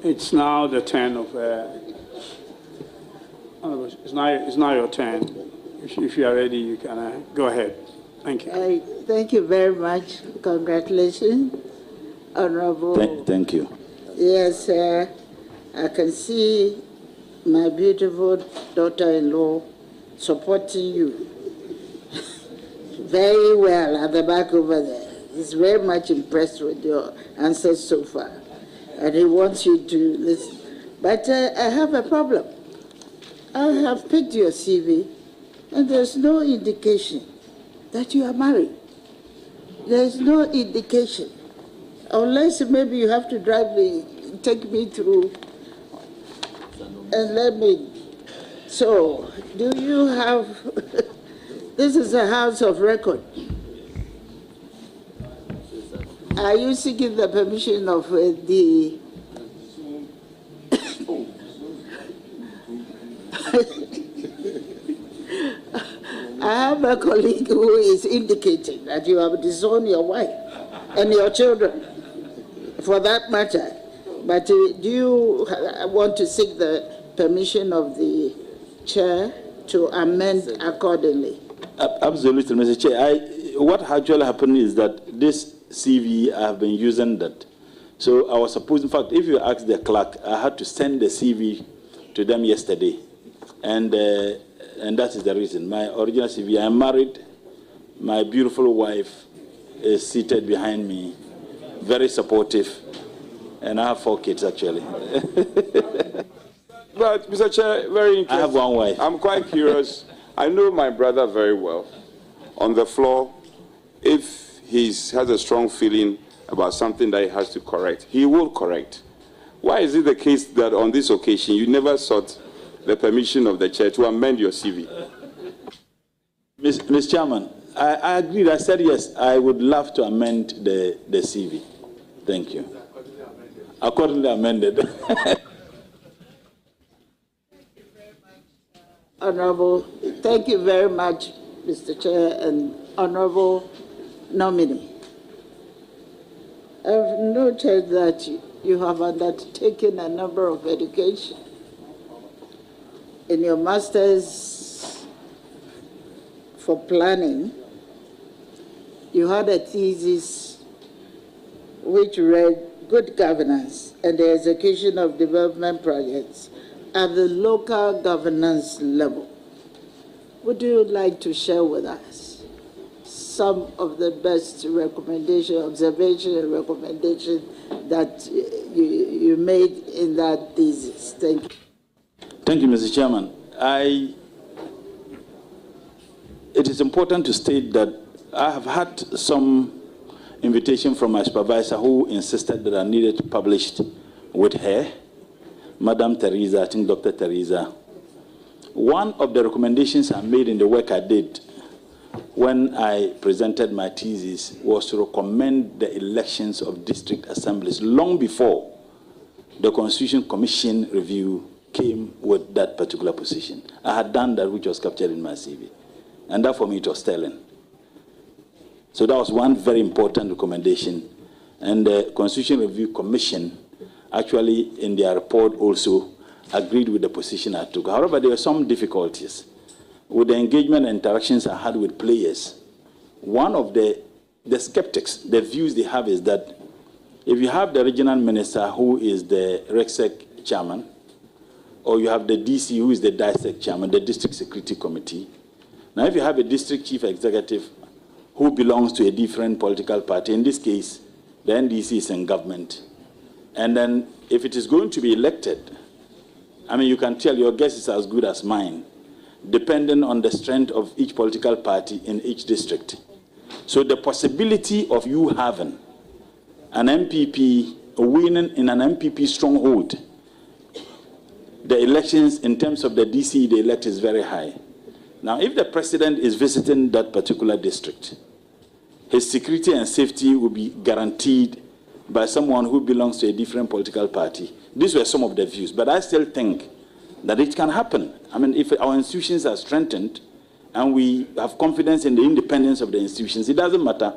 It's now the turn of... it's now your turn. If you are ready, you can go ahead. Thank you. Thank you very much. Congratulations, Honorable. Thank you. Yes, I can see my beautiful daughter-in-law supporting you very well at the back over there. He's very much impressed with your answers so far, and he wants you to listen. But I have a problem. I have picked your CV, and there's no indication that you are married. There's no indication, unless maybe you have to drive me, take me through, and let me. So, do you have? This is a house of record. Are you seeking the permission of the? I have a colleague who is indicating that you have disowned your wife and your children, for that matter. But do you want to seek the permission of the chair to amend accordingly? Absolutely, Mr. Chair. What actually happened is that this CV, I have been using that. So I was supposed, in fact, if you ask the clerk, I had to send the CV to them yesterday. And that is the reason. My original CV, I am married. My beautiful wife is seated behind me, very supportive. And I have 4 kids, actually. But, Mr. Chair, very interesting. I have 1 wife. I'm quite curious. I know my brother very well. On the floor, if he has a strong feeling about something that he has to correct, he will correct. Why is it the case that on this occasion you never sought the permission of the chair to amend your CV? Mr. Chairman, I agreed. I said yes, I would love to amend the CV. Thank you. Accordingly amended. Honorable, thank you very much, Mr. Chair and Honorable nominee. I've noted that you have undertaken a number of education. In your master's for planning, you had a thesis which read good governance and the execution of development projects at the local governance level. Would you like to share with us some of the best observation and recommendation that you made in that thesis? Thank you. Thank you, Mr. Chairman. It is important to state that I have had some invitation from my supervisor who insisted that I needed to publish with her, Madam Teresa, I think Dr. Teresa. One of the recommendations I made in the work I did when I presented my thesis was to recommend the elections of district assemblies long before the Constitution Commission review came with that particular position. I had done that, which was captured in my CV. And that for me, it was telling. So that was one very important recommendation. And the Constitution Review Commission actually, in their report also, agreed with the position I took. However, there were some difficulties. With the engagement and interactions I had with players, one of the skeptics, the views they have is that if you have the regional minister who is the RECSEC chairman, or you have the DC who is the DISEC chairman, the District Security Committee. Now, if you have a district chief executive who belongs to a different political party, in this case, the NDC is in government, and then if it is going to be elected, I mean, you can tell your guess is as good as mine, depending on the strength of each political party in each district. So the possibility of you having an MPP winning in an MPP stronghold, the elections in terms of the DC they elect is very high. Now, if the president is visiting that particular district, his security and safety will be guaranteed by someone who belongs to a different political party. These were some of the views, but I still think that it can happen. I mean, if our institutions are strengthened and we have confidence in the independence of the institutions, it doesn't matter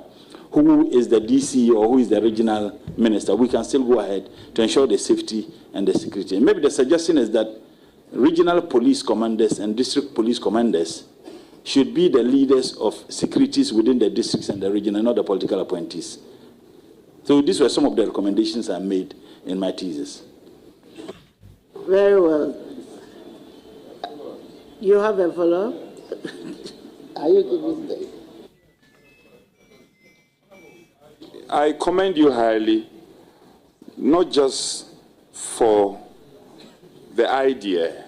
who is the DC or who is the regional minister, we can still go ahead to ensure the safety and the security. And maybe the suggestion is that regional police commanders and district police commanders should be the leaders of securities within the districts and the region and not the political appointees. So these were some of the recommendations I made in my thesis. Very well. You have a follow-up? Are you giving the... I commend you highly, not just for the idea,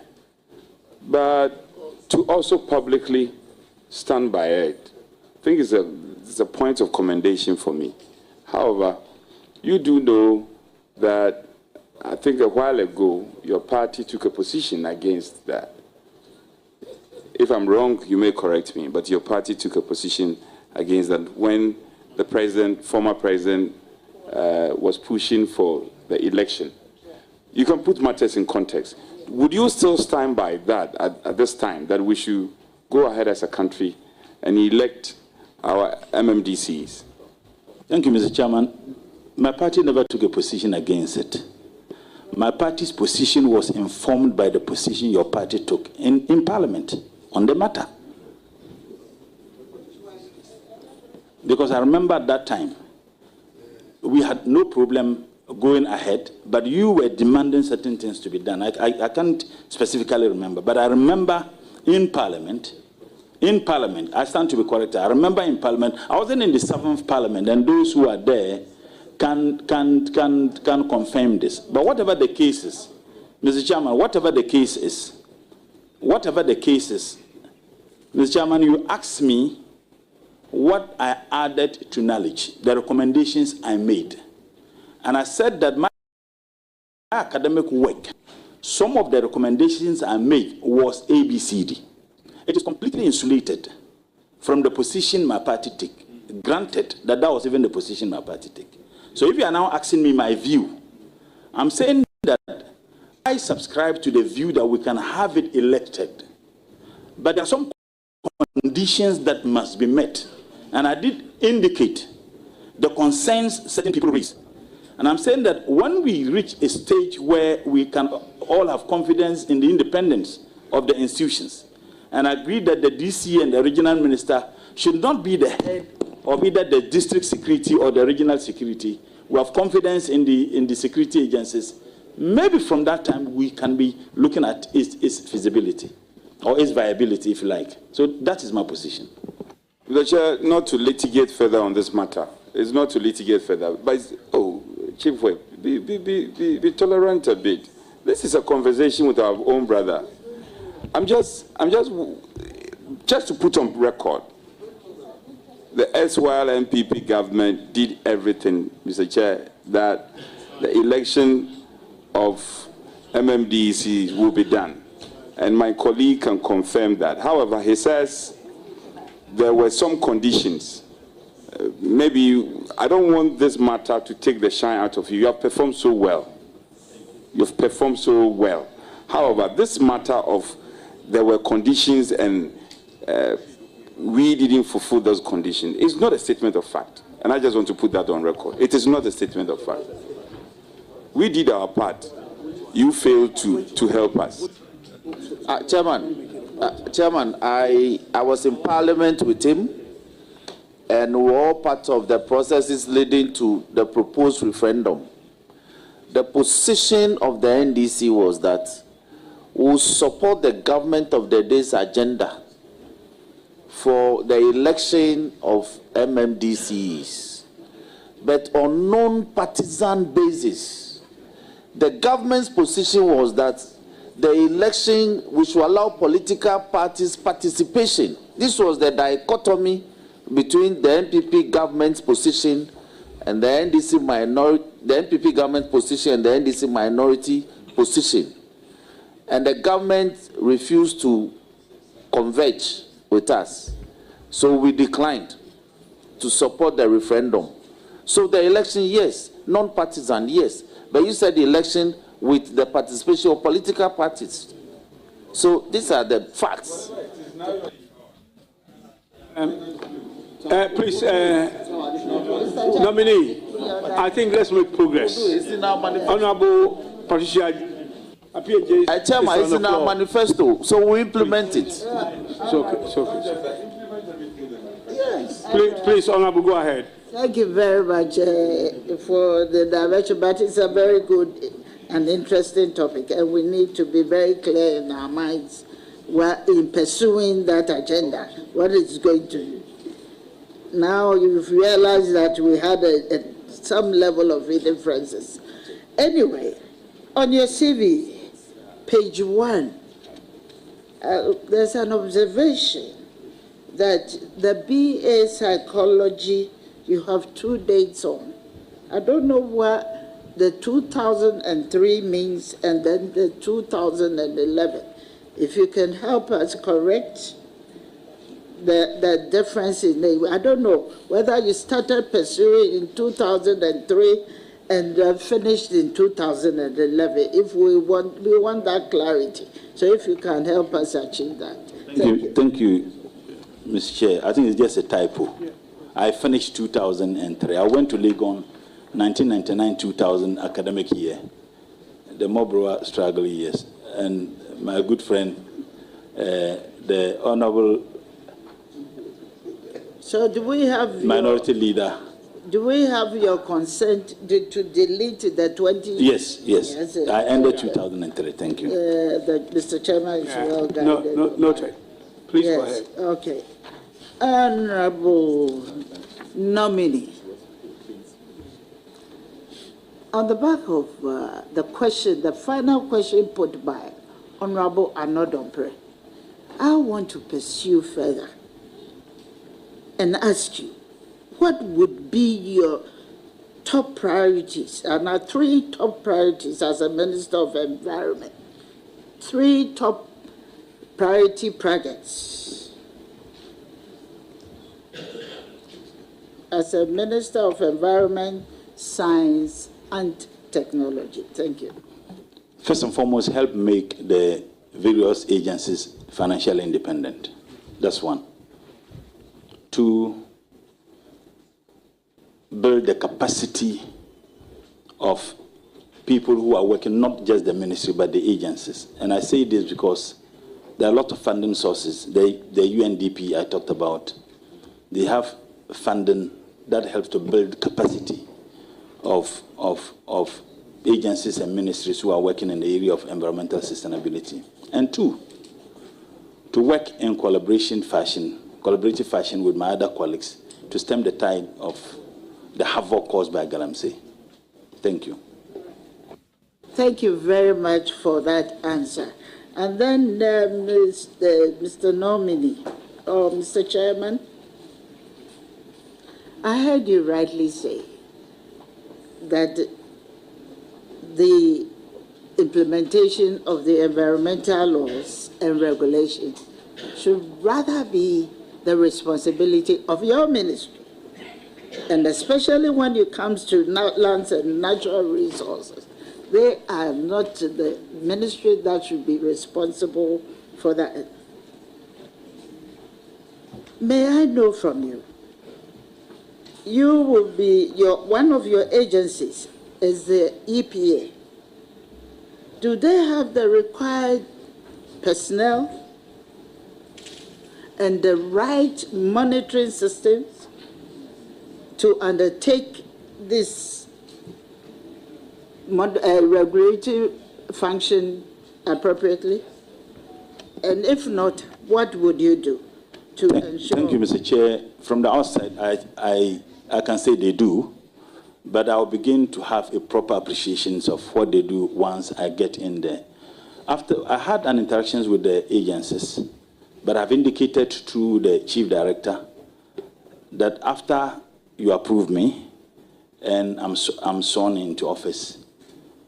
but to also publicly stand by it. I think it's a point of commendation for me. However, you do know that I think a while ago, your party took a position against that. If I'm wrong, you may correct me, but your party took a position against that when the president, former president, was pushing for the election. You can put matters in context. Would you still stand by that at this time, that we should go ahead as a country and elect our MMDCs? Thank you, Mr. Chairman. My party never took a position against it. My party's position was informed by the position your party took in Parliament on the matter. Because I remember at that time, we had no problem going ahead, but you were demanding certain things to be done. I can't specifically remember, but I remember in Parliament, I stand to be corrected, I remember in Parliament, I wasn't in the 7th Parliament, and those who are there can confirm this. But whatever the case is, Mr. Chairman, whatever the case is, Mr. Chairman, you asked me what I added to knowledge, the recommendations I made. And I said that my academic work, some of the recommendations I made was ABCD. It is completely insulated from the position my party took. Granted that was even the position my party took. So if you are now asking me my view, I'm saying that I subscribe to the view that we can have it elected. But there are some conditions that must be met. And I did indicate the concerns certain people raise. And I'm saying that when we reach a stage where we can all have confidence in the independence of the institutions, and agree that the DC and the regional minister should not be the head of either the district security or the regional security, we have confidence in the security agencies, maybe from that time we can be looking at its feasibility or its viability, if you like. So that is my position. Mr. Chair, not to litigate further on this matter. It's not to litigate further. But, Chief Whip, be tolerant a bit. This is a conversation with our own brother. I'm just to put on record, the erstwhile MPP government did everything, Mr. Chair, that the election of MMDC will be done. And my colleague can confirm that. However, he says there were some conditions. Maybe I don't want this matter to take the shine out of you. You have performed so well. You've performed so well. However, this matter of there were conditions and we didn't fulfill those conditions is not a statement of fact. And I just want to put that on record. It is not a statement of fact. We did our part. You failed to help us. Chairman, I was in Parliament with him, and we were all part of the processes leading to the proposed referendum. The position of the NDC was that we will support the government of the day's agenda for the election of MMDCs, but on non-partisan basis. The government's position was that the election, we should allow political parties participation. This was the dichotomy between the NPP government's position and the NDC minority, the NPP government position and the NDC minority position. And the government refused to converge with us. So we declined to support the referendum. So the election, yes. Non-partisan, yes. But you said the election with the participation of political parties. So these are the facts. Please, nominee, I think let's make progress. Honorable Patricia, Chairman, it's in our manifesto, so we implement it. It's okay, it's okay. Yes. Please, Honorable, go ahead. Thank you very much for the direction, but it's a very good and interesting topic, and we need to be very clear in our minds in pursuing that agenda, what it's going to do. Now you've realized that we had some level of differences. Anyway, on your CV, page 1, there's an observation that the BA Psychology, you have 2 dates on. I don't know what the 2003 means and then the 2011. If you can help us correct the difference in name. I don't know whether you started pursuing in 2003 and finished in 2011. If we want that clarity. So if you can help us achieve that. Thank you, Mr. Chair. I think it's just a typo. Yeah. I finished 2003. I went to Legon 1999-2000 academic year, the Mobroa struggle years, and my good friend, the Honorable So do we have Minority Leader. Do we have your consent to delete the 20? Yes, yes. I ended 2003. Thank you. Mr. Chairman is well guided. Noted. Please go ahead. Okay. Honorable nominee, on the back of the final question put by Honorable Anodompre, I want to pursue further and ask you, what would be your top priorities, and our 3 top priorities as a Minister of Environment? 3 top priority projects as a Minister of Environment, Science and Technology. Thank you. First and foremost, help make the various agencies financially independent. That's 1. 2, build the capacity of people who are working, not just the ministry, but the agencies. And I say this because there are a lot of funding sources. The UNDP I talked about, they have funding that helps to build capacity of agencies and ministries who are working in the area of environmental sustainability. And 2, to work in collaborative fashion with my other colleagues to stem the tide of the havoc caused by Galamsey. Thank you. Thank you very much for that answer. And then Mr. Nominee, or Mr. Chairman, I heard you rightly say that the implementation of the environmental laws and regulations should rather be the responsibility of your ministry. And especially when it comes to lands and natural resources, they are not the ministry that should be responsible for that. May I know from you, you will be, one of your agencies is the EPA. Do they have the required personnel and the right monitoring systems to undertake this regulatory function appropriately? And if not, what would you do to ensure? Thank you, Mr. Chair. From the outside, I can say they do, but I'll begin to have a proper appreciation of what they do once I get in there. after I had an interactions with the agencies, but I've indicated to the chief director that after you approve me and I'm sworn into office,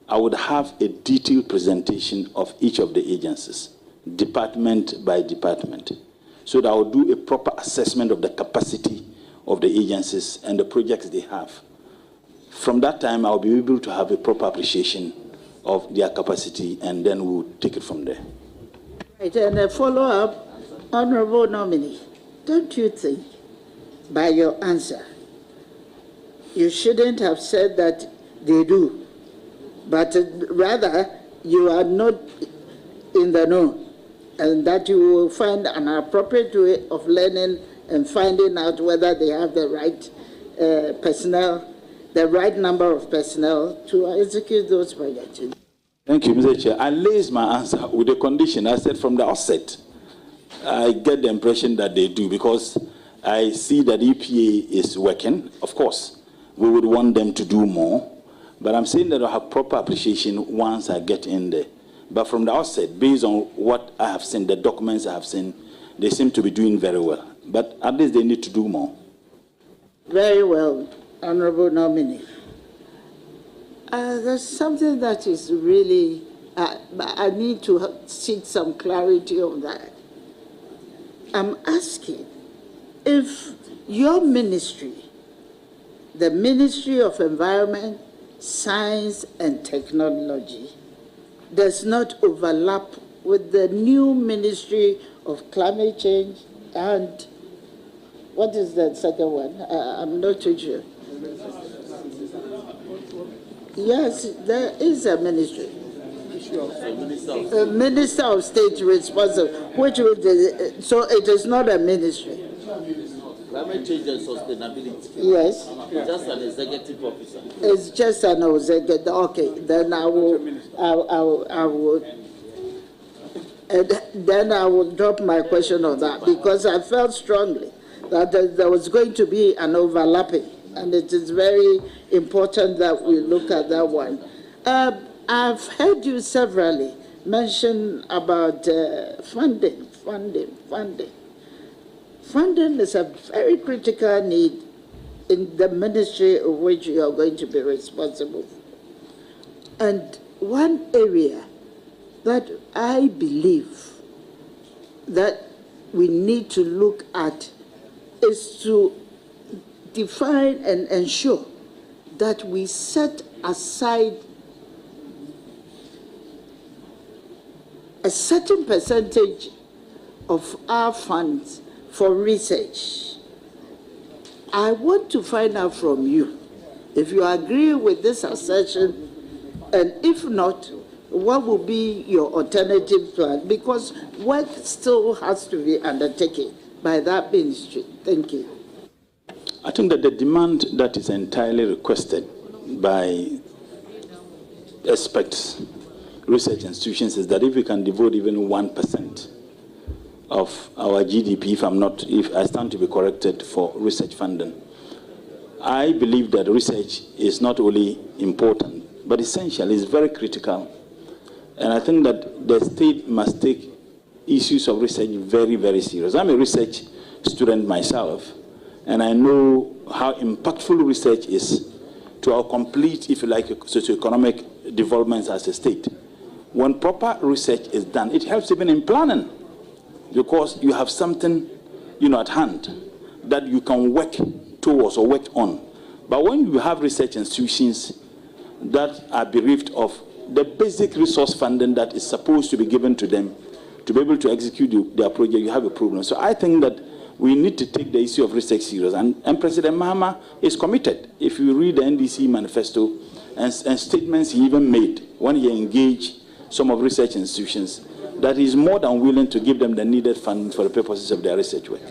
I would have a detailed presentation of each of the agencies, department by department, so that I will do a proper assessment of the capacity of the agencies and the projects they have. From that time, I'll be able to have a proper appreciation of their capacity, and then we'll take it from there. Right, and a follow-up, Honorable Nominee, don't you think, by your answer, you shouldn't have said that they do, but rather you are not in the know, and that you will find an appropriate way of learning and finding out whether they have the right personnel, the right number of personnel to execute those projects? Thank you, Mr. Chair. I laid my answer with a condition. I said from the outset, I get the impression that they do, because I see that EPA is working. Of course, we would want them to do more, but I'm saying that I have proper appreciation once I get in there. But from the outset, based on what I have seen, the documents I have seen, they seem to be doing very well. But at least they need to do more. Very well, Honorable Nominee. There's something that is really, I need to seek some clarity on that. I'm asking if your ministry, the Ministry of Environment, Science and Technology, does not overlap with the new Ministry of Climate Change and what is the second one? I'm not too sure. Yes, there is a ministry. A Minister of State responsible, which would, so it is not a ministry. Climate change and sustainability. Yes. Just an executive officer. It's just an executive. Okay, then I will, and then I will drop my question on that, because I felt strongly that there was going to be an overlapping, and it is very important that we look at that one. I've heard you severally mention about funding. Funding is a very critical need in the ministry of which you are going to be responsible. And one area that I believe that we need to look at is to define and ensure that we set aside a certain percentage of our funds for research. I want to find out from you if you agree with this assertion, and if not, what will be your alternative plan? Because work still has to be undertaken by that ministry. Thank you. I think that the demand that is entirely requested by experts, research institutions, is that if we can devote even 1% of our GDP, if I stand to be corrected, for research funding. I believe that research is not only important, but essential, it's very critical. And I think that the state must take issues of research very, very serious. I'm a research student myself, and I know how impactful research is to our complete, if you like, socioeconomic developments as a state. When proper research is done, it helps even in planning, because you have something, at hand that you can work towards or work on. But when you have research institutions that are bereft of the basic resource funding that is supposed to be given to them to be able to execute their project, you have a problem. So I think that we need to take the issue of research serious, and President Mahama is committed. If you read the NDC manifesto and statements he even made when he engaged some of research institutions, that he is more than willing to give them the needed funding for the purposes of their research work.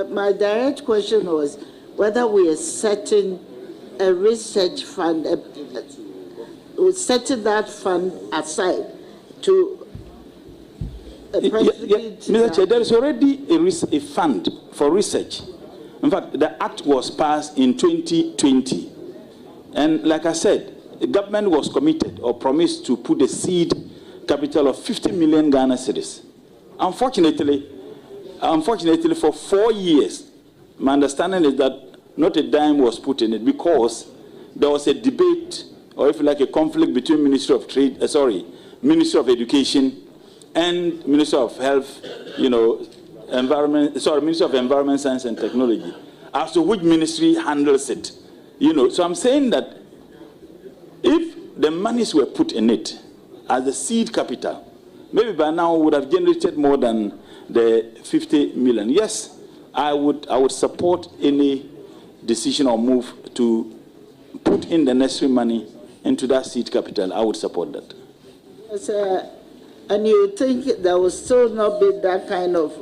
My direct question was whether we are setting a research fund, setting that fund aside to Mr. Chair, there is already a fund for research. In fact, the act was passed in 2020. And like I said, the government was committed or promised to put the seed capital of 50 million Ghana cedis. Unfortunately, for 4 years, my understanding is that not a dime was put in it because there was a debate, or if you like, a conflict between Ministry of Education and Ministry of Health, Ministry of Environment, Science and Technology, as to which ministry handles it. So I'm saying that if the monies were put in it as the seed capital, maybe by now we would have generated more than the 50 million. Yes, I would support any decision or move to put in the necessary money into that seed capital. I would support that. Yes, and you think there will still not be that kind of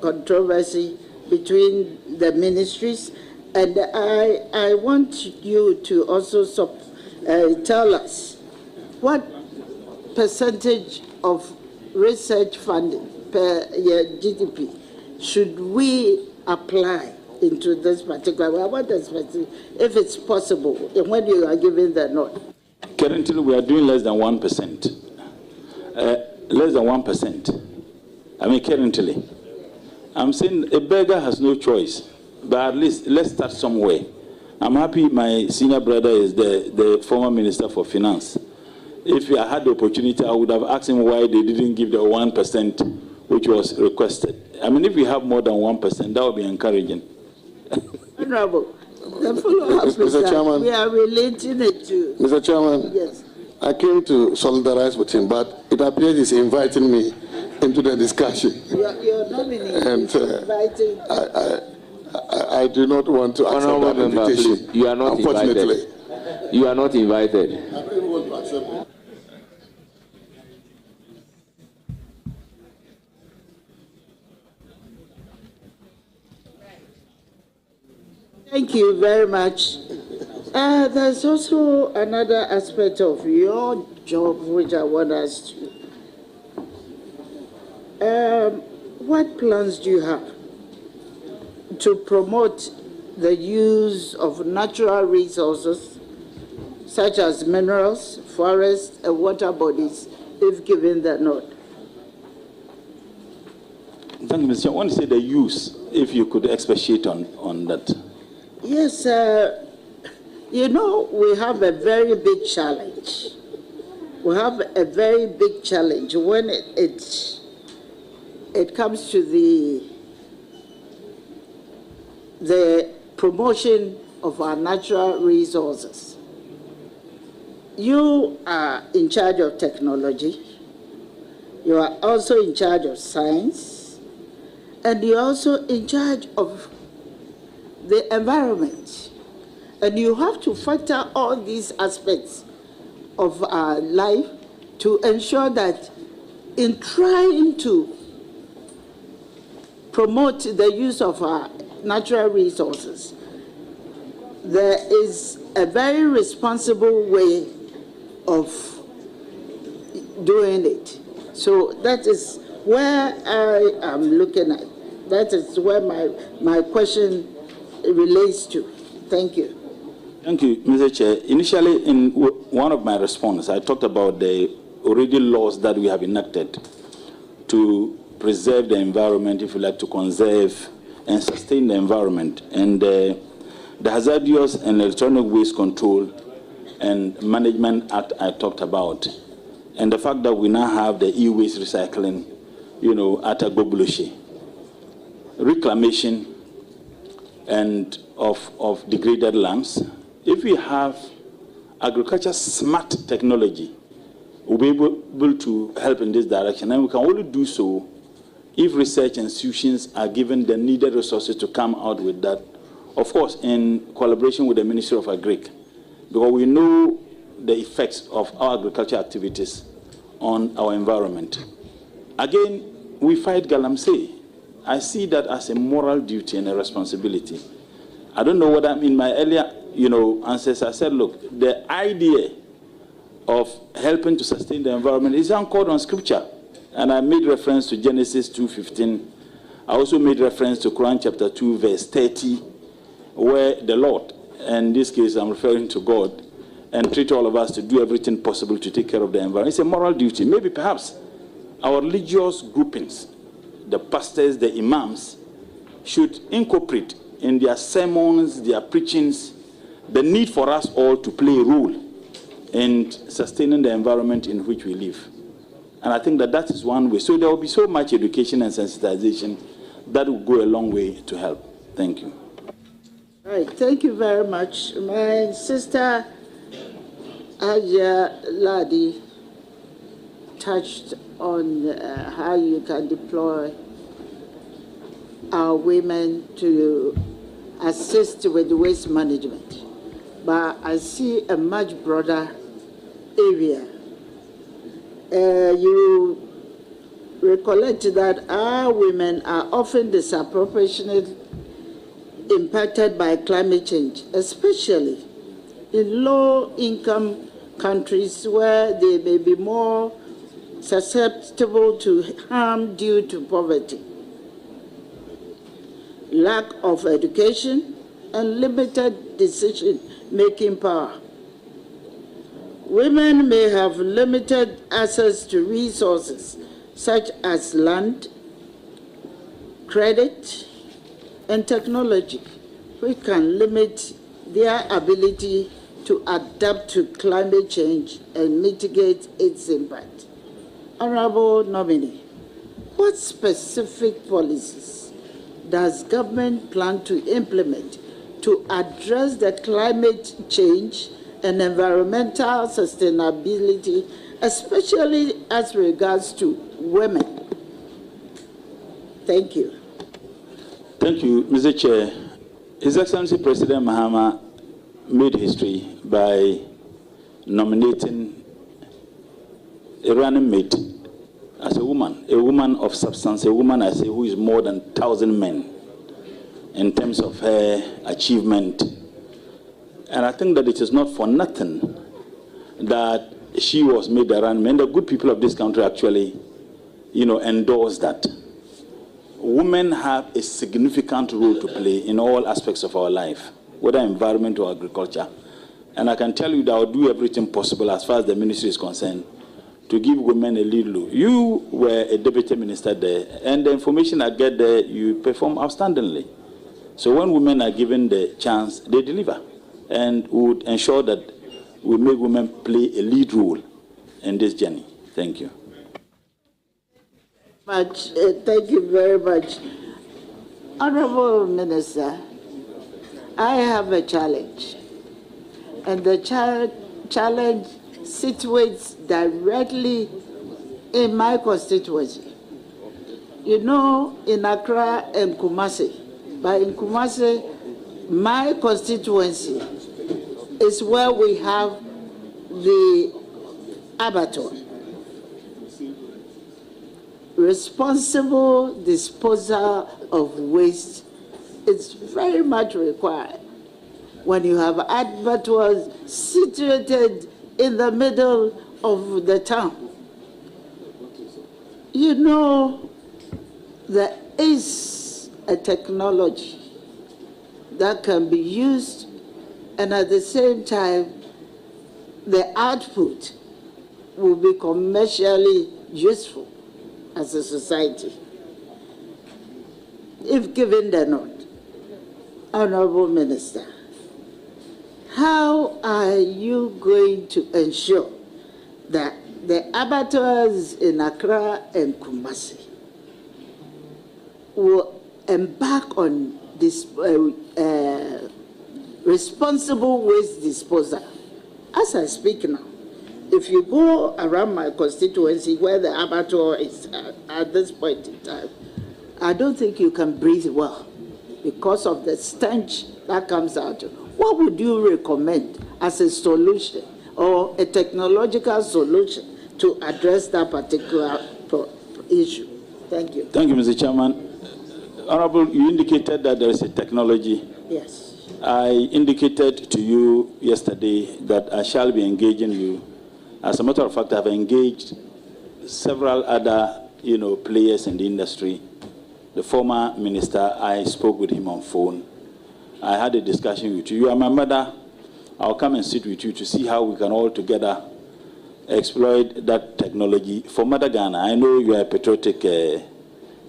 controversy between the ministries? And I want you to also tell us what percentage of research funding per year GDP should we apply into this particular? I want to specific, if it's possible, and when you are giving the note. Currently, we are doing less than 1%. Less than 1%. I mean, currently. I'm saying a beggar has no choice, but at least let's start somewhere. I'm happy my senior brother is the former Minister for Finance. If I had the opportunity, I would have asked him why they didn't give the 1% which was requested. I mean, if we have more than 1%, that would be encouraging. Honorable, the follow-up is Mr. Chairman, we are relating it to... Mr. Chairman, yes. I came to solidarize with him, but it appears he's inviting me into the discussion. Your nominee is inviting... I do not want to accept that invitation. You are not invited. You are not invited. I don't want to accept it. Thank you very much. There's also another aspect of your job which I want us to... what plans do you have to promote the use of natural resources such as minerals, forests, and water bodies, if given the nod? Thank you, Mr. I want to say the use, if you could expatiate on that. Yes, you know, we have a very big challenge. We have a very big challenge when it comes to the promotion of our natural resources. You are in charge of technology. You are also in charge of science. And you're also in charge of the environment. And you have to factor all these aspects of our life to ensure that in trying to promote the use of our natural resources, there is a very responsible way of doing it. So that is where I am looking at. That is where my question relates to. Thank you. Thank you, Mr. Chair. Initially, in one of my responses, I talked about the already laws that we have enacted to preserve the environment, if you like, to conserve and sustain the environment. And the Hazardous and Electronic Waste Control and Management Act I talked about. And the fact that we now have the e-waste recycling, at Agbogboloshe. Reclamation and of degraded lands. If we have agriculture smart technology, we'll be able to help in this direction. And we can only do so if research institutions are given the needed resources to come out with that. Of course, in collaboration with the Ministry of Agric, because we know the effects of our agriculture activities on our environment. Again, we fight galamsey. I see that as a moral duty and a responsibility. I don't know what I mean. My earlier, answers, I said, look, the idea of helping to sustain the environment is anchored on Scripture. And I made reference to Genesis 2:15. I also made reference to Quran chapter 2, verse 30, where the Lord, and in this case I'm referring to God, entreat all of us to do everything possible to take care of the environment. It's a moral duty. Maybe perhaps our religious groupings, the pastors, the imams, should incorporate in their sermons, their preachings, the need for us all to play a role in sustaining the environment in which we live. And I think that that is one way. So there will be so much education and sensitization that will go a long way to help. Thank you. All right, thank you very much. My sister Aja Ladi touched on how you can deploy our women to assist with waste management. But I see a much broader area. You recollect that our women are often disproportionately impacted by climate change, especially in low-income countries where they may be more susceptible to harm due to poverty, lack of education, and limited decision-making power. Women may have limited access to resources such as land, credit, and technology, which can limit their ability to adapt to climate change and mitigate its impact. Honorable nominee, what specific policies does government plan to implement to address the climate change and environmental sustainability, especially as regards to women? Thank you. Thank you, Mr. Chair. His Excellency President Mahama made history by nominating a running mate as a woman of substance, a woman, I say, who is more than 1,000 men in terms of her achievement. And I think that it is not for nothing that she was made a running mate. And the good people of this country actually, endorse that. Women have a significant role to play in all aspects of our life, whether environment or agriculture. And I can tell you that I'll do everything possible as far as the ministry is concerned to give women a lead role. You were a deputy minister there, and the information I get there, you perform outstandingly. So when women are given the chance, they deliver, and would ensure that we make women play a lead role in this journey. Thank you. Thank you very much. Honorable Minister, I have a challenge, and the challenge situates directly in my constituency. You know, in Accra and Kumasi, but in Kumasi, my constituency is where we have the abattoir. Responsible disposal of waste is very much required when you have abattoirs situated in the middle of the town. You know, there is a technology that can be used, and at the same time, the output will be commercially useful as a society, if given the nod. Honorable Minister, how are you going to ensure that the abattoirs in Accra and Kumasi will embark on this responsible waste disposal? As I speak now, if you go around my constituency where the abattoir is at this point in time, I don't think you can breathe well because of the stench that comes out. What would you recommend as a solution or a technological solution to address that particular issue? Thank you. Thank you, Mr. Chairman. Honorable, you indicated that there is a technology. Yes. I indicated to you yesterday that I shall be engaging you. As a matter of fact, I've engaged several other, players in the industry. The former minister, I spoke with him on phone. I had a discussion with you. You are my mother. I'll come and sit with you to see how we can all together exploit that technology for Mother Ghana. I know you are a patriotic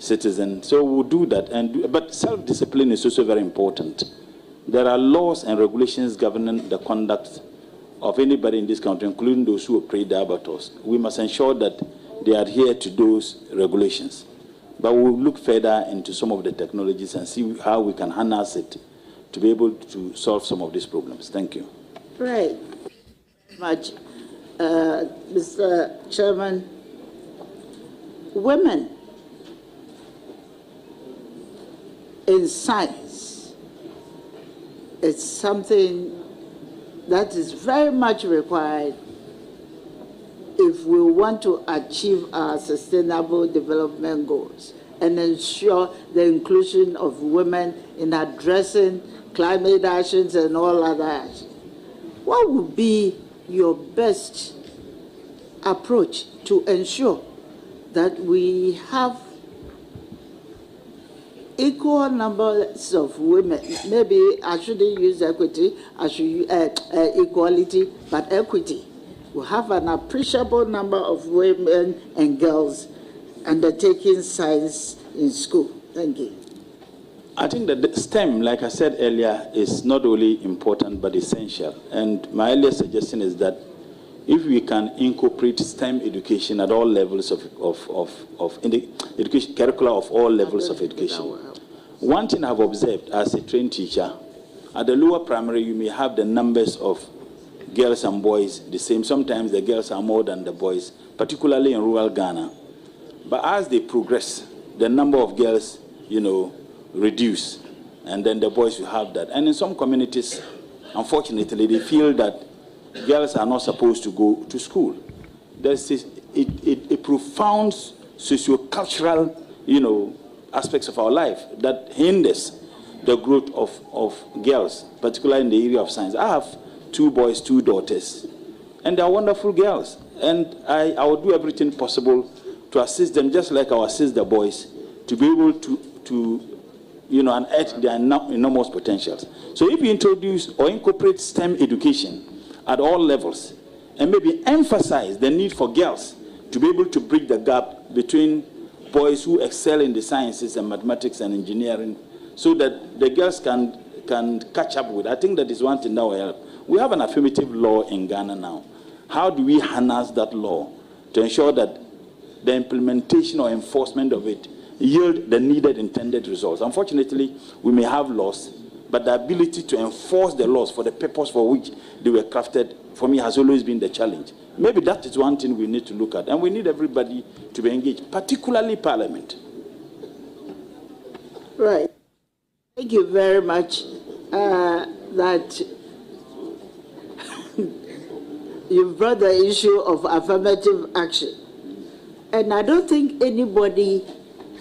citizen, so we'll do that. But self-discipline is also very important. There are laws and regulations governing the conduct of anybody in this country, including those who operate the abattoirs. We must ensure that they adhere to those regulations. But we'll look further into some of the technologies and see how we can harness it to be able to solve some of these problems. Thank you. Right. Much. Mr. Chairman, women in science is something that is very much required if we want to achieve our sustainable development goals and ensure the inclusion of women in addressing climate actions and all other actions. What would be your best approach to ensure that we have equal numbers of women? Maybe I shouldn't use equity, I should use equality, but equity. We have an appreciable number of women and girls undertaking science in school. Thank you. I think that the STEM, like I said earlier, is not only important but essential. And my earlier suggestion is that if we can incorporate STEM education at all levels of education, curricula of all levels of education. One thing I've observed as a trained teacher, at the lower primary, you may have the numbers of girls and boys the same. Sometimes the girls are more than the boys, particularly in rural Ghana. But as they progress, the number of girls, reduce, and then the boys will have that. And in some communities, unfortunately, they feel that girls are not supposed to go to school. There's a profound socio-cultural, aspects of our life that hinders the growth of girls, particularly in the area of science. I have 2 boys, 2 daughters, and they are wonderful girls. And I will do everything possible to assist them, just like I assist the boys, to be able to unearth their enormous potentials. So if you introduce or incorporate STEM education at all levels, and maybe emphasize the need for girls to be able to bridge the gap between boys who excel in the sciences and mathematics and engineering, so that the girls can catch up with. I think that is one thing that will help. We have an affirmative law in Ghana now. How do we harness that law to ensure that the implementation or enforcement of it yield the needed intended results? Unfortunately, we may have laws, but the ability to enforce the laws for the purpose for which they were crafted, for me, has always been the challenge. Maybe that is one thing we need to look at, and we need everybody to be engaged, particularly Parliament. Right. Thank you very much. That you brought the issue of affirmative action. And I don't think anybody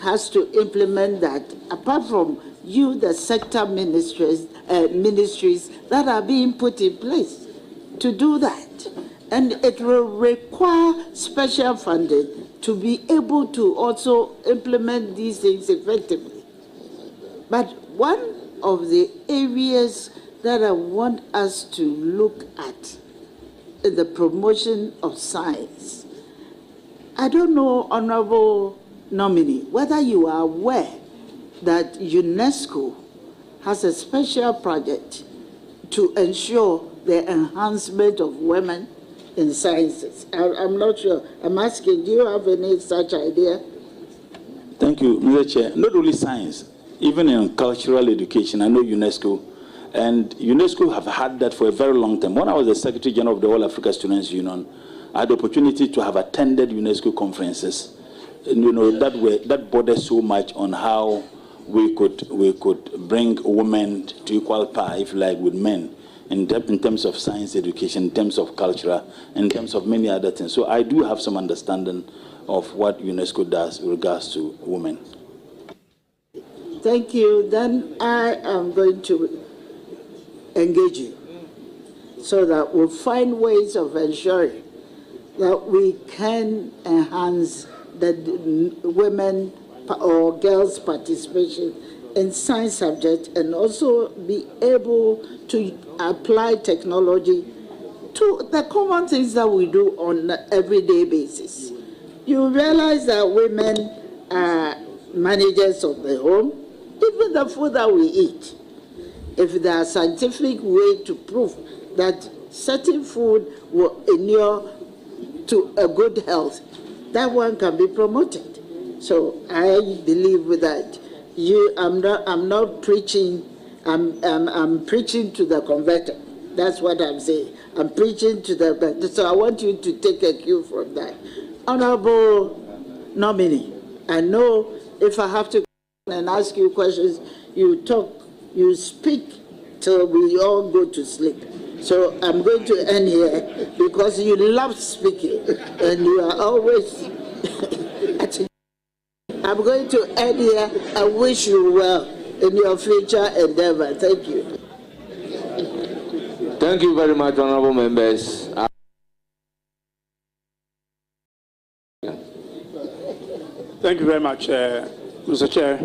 has to implement that, apart from you, the sector ministries that are being put in place to do that. And it will require special funding to be able to also implement these things effectively. But one of the areas that I want us to look at in the promotion of science, I don't know, Honorable Nominee, whether you are aware that UNESCO has a special project to ensure the enhancement of women in sciences. I'm not sure. I'm asking, do you have any such idea? Thank you, Mr. Chair. Not only science, even in cultural education, I know UNESCO, and UNESCO have had that for a very long time. When I was the Secretary General of the All Africa Students Union, I had the opportunity to have attended UNESCO conferences, that bordered so much on how we could bring women to equal par, if you like, with men, in terms of science education, in terms of culture, in terms of many other things. So I do have some understanding of what UNESCO does with regards to women. Thank you. Then I am going to engage you so that we'll find ways of ensuring that we can enhance the women or girls' participation in science subjects and also be able to apply technology to the common things that we do on an everyday basis. You realize that women are managers of the home, even the food that we eat. If there are scientific way to prove that certain food will inure to a good health, that one can be promoted. So I believe with that. I'm not preaching. I'm preaching to the converted. That's what I'm saying. I'm preaching to the converted. So I want you to take a cue from that. Honorable nominee, I know if I have to and ask you questions, you talk, you speak till we all go to sleep. So I'm going to end here because you love speaking and you are always. I'm going to end here and wish you well in your future endeavor. Thank you. Thank you very much, honorable members. Thank you very much, Mr. Chair.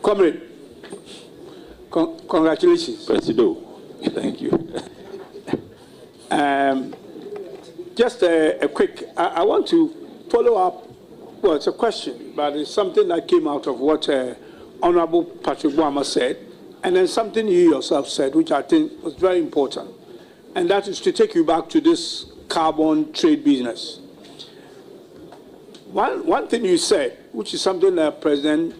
Comrade, congratulations. Presido. Thank you. Just a quick, I want to follow up. Well, it's a question, but it's something that came out of what Honorable Patrick Boama said, and then something you yourself said, which I think was very important, and that is to take you back to this carbon trade business. One thing you said, which is something that President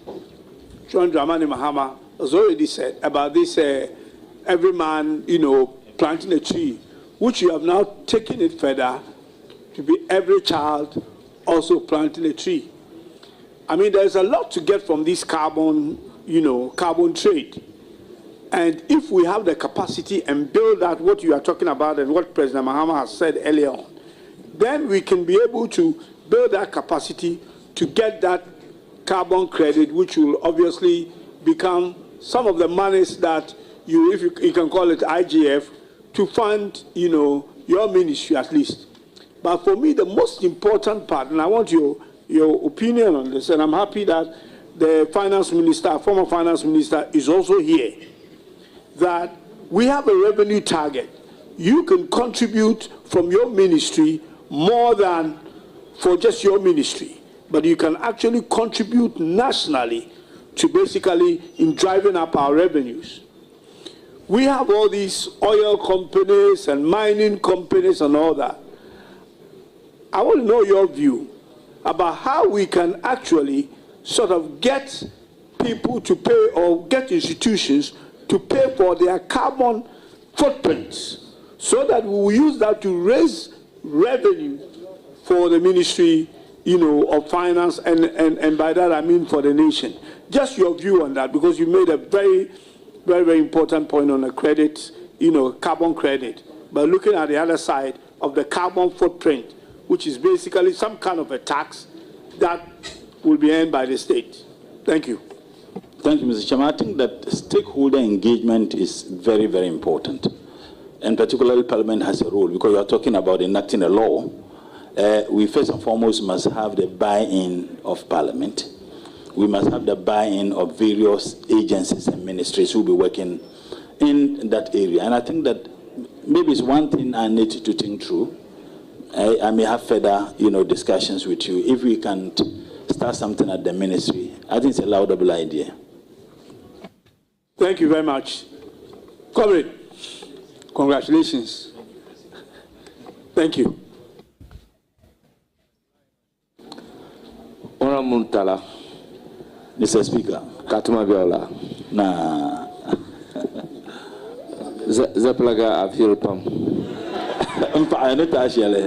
John Dramani Mahama has already said about this every man, planting a tree, which you have now taken it further to be every child also planting a tree. I mean, there's a lot to get from this carbon trade. And if we have the capacity and build that, what you are talking about and what President Mahama has said earlier on, then we can be able to build that capacity to get that carbon credit, which will obviously become some of the monies that you can call it IGF, to fund, your ministry at least. But for me, the most important part, and I want your opinion on this, and I'm happy that the finance minister, former finance minister, is also here, that we have a revenue target. You can contribute from your ministry more than for just your ministry, but you can actually contribute nationally to basically in driving up our revenues. We have all these oil companies and mining companies and all that. I want to know your view about how we can actually sort of get people to pay or get institutions to pay for their carbon footprints so that we will use that to raise revenue for the Ministry, of Finance, and by that I mean for the nation. Just your view on that, because you made a very, very, very important point on the credit, carbon credit. But looking at the other side of the carbon footprint, which is basically some kind of a tax that will be earned by the state. Thank you. Thank you, Mr. Chairman. I think that stakeholder engagement is very, very important. And particularly Parliament has a role, because you are talking about enacting a law. We first and foremost must have the buy-in of Parliament. We must have the buy-in of various agencies and ministries who will be working in that area. And I think that maybe it's one thing I need to think through. I may have further, discussions with you. If we can start something at the ministry, I think it's a laudable idea. Thank you very much. Comrade, congratulations. Thank you. Honorable Murtala. Mr. Speaker. Katuma Biola. Nah. Zaplaga Avilpam. I know actually.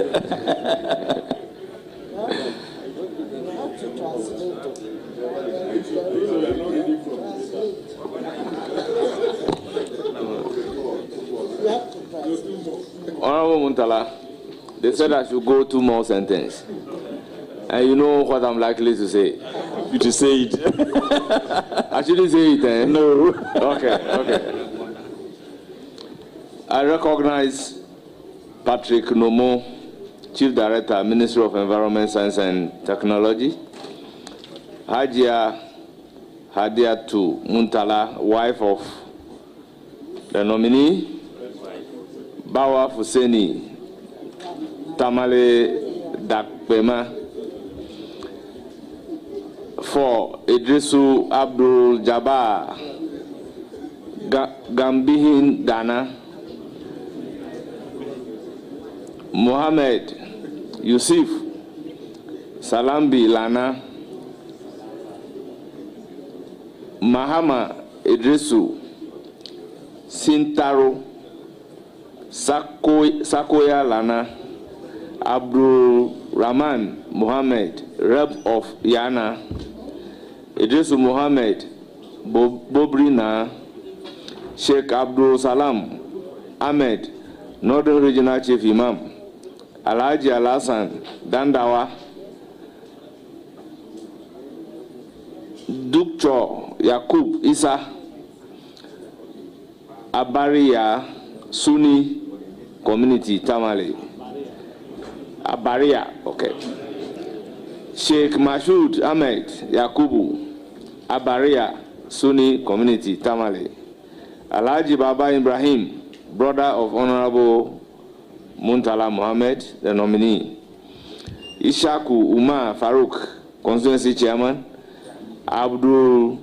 Honorable Murtala, they said I should go 2 more sentences. And you know what I'm likely to say. You to say it. I shouldn't say it, eh? No. Okay. I recognize Patrick Nomo, Chief Director, Ministry of Environment, Science and Technology, Hajia Hadiatu Murtala, wife of the nominee, Bawa Fuseni Tamale Dakpema. 4. Idrisu Abdul Jabbar Gambihin Ghana. Muhammed Yusuf Salambi Lana. Mahama Idrisu Sintaro Sakoya Lana. Abdul Rahman Muhammad, Rep of Yana. Idrisu Muhammad Bobrina. Sheikh Abdul Salam Ahmed, Northern Regional Chief Imam. Alhaji Alasan Dandawa. Dukcho Yakub Isa. Abaria Sunni Community Tamale. Abaria, okay. Sheikh Mashood Ahmed Yakubu. Abaria Sunni Community Tamale. Alhaji Baba Ibrahim, brother of Honorable Murtala Muhammed, the nominee. Ishaku Umar Farouk, Constituency Chairman. Abdul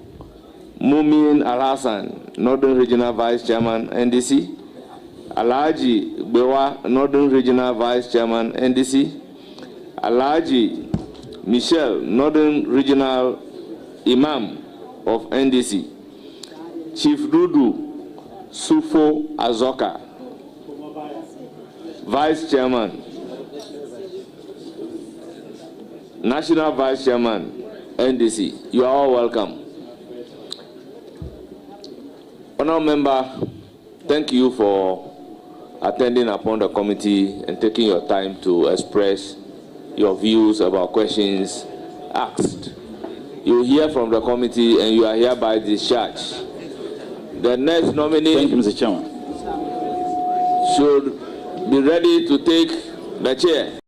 Mumin Al-Hassan, Northern Regional Vice Chairman, NDC. Alhaji Bewa, Northern Regional Vice Chairman, NDC. Alhaji Michel, Northern Regional Imam of NDC. Chief Dudu Sufo Azoka, Vice Chairman, National Vice Chairman, NDC. You are all welcome. Honourable Member, thank you for attending upon the committee and taking your time to express your views about questions asked. You hear from the committee and you are hereby discharged. The next nominee, thank you, Mr. Chairman, should be ready to take the chair.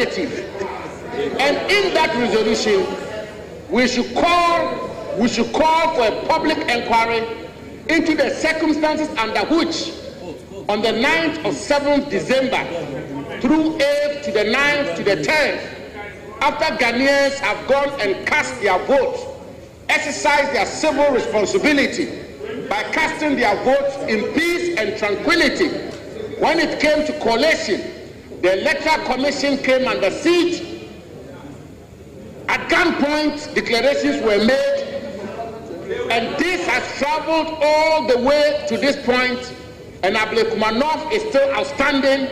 prerogative. And in that resolution, we should call for a public inquiry into the circumstances under which, on the 9th or 7th December, through 8th to the 9th to the 10th, after Ghanaians have gone and cast their vote, exercised their civil responsibility by casting their votes in peace and tranquility, when it came to collation, the Electoral Commission came under siege. At gunpoint, declarations were made, and this has traveled all the way to this point, and Ablekumanov is still outstanding,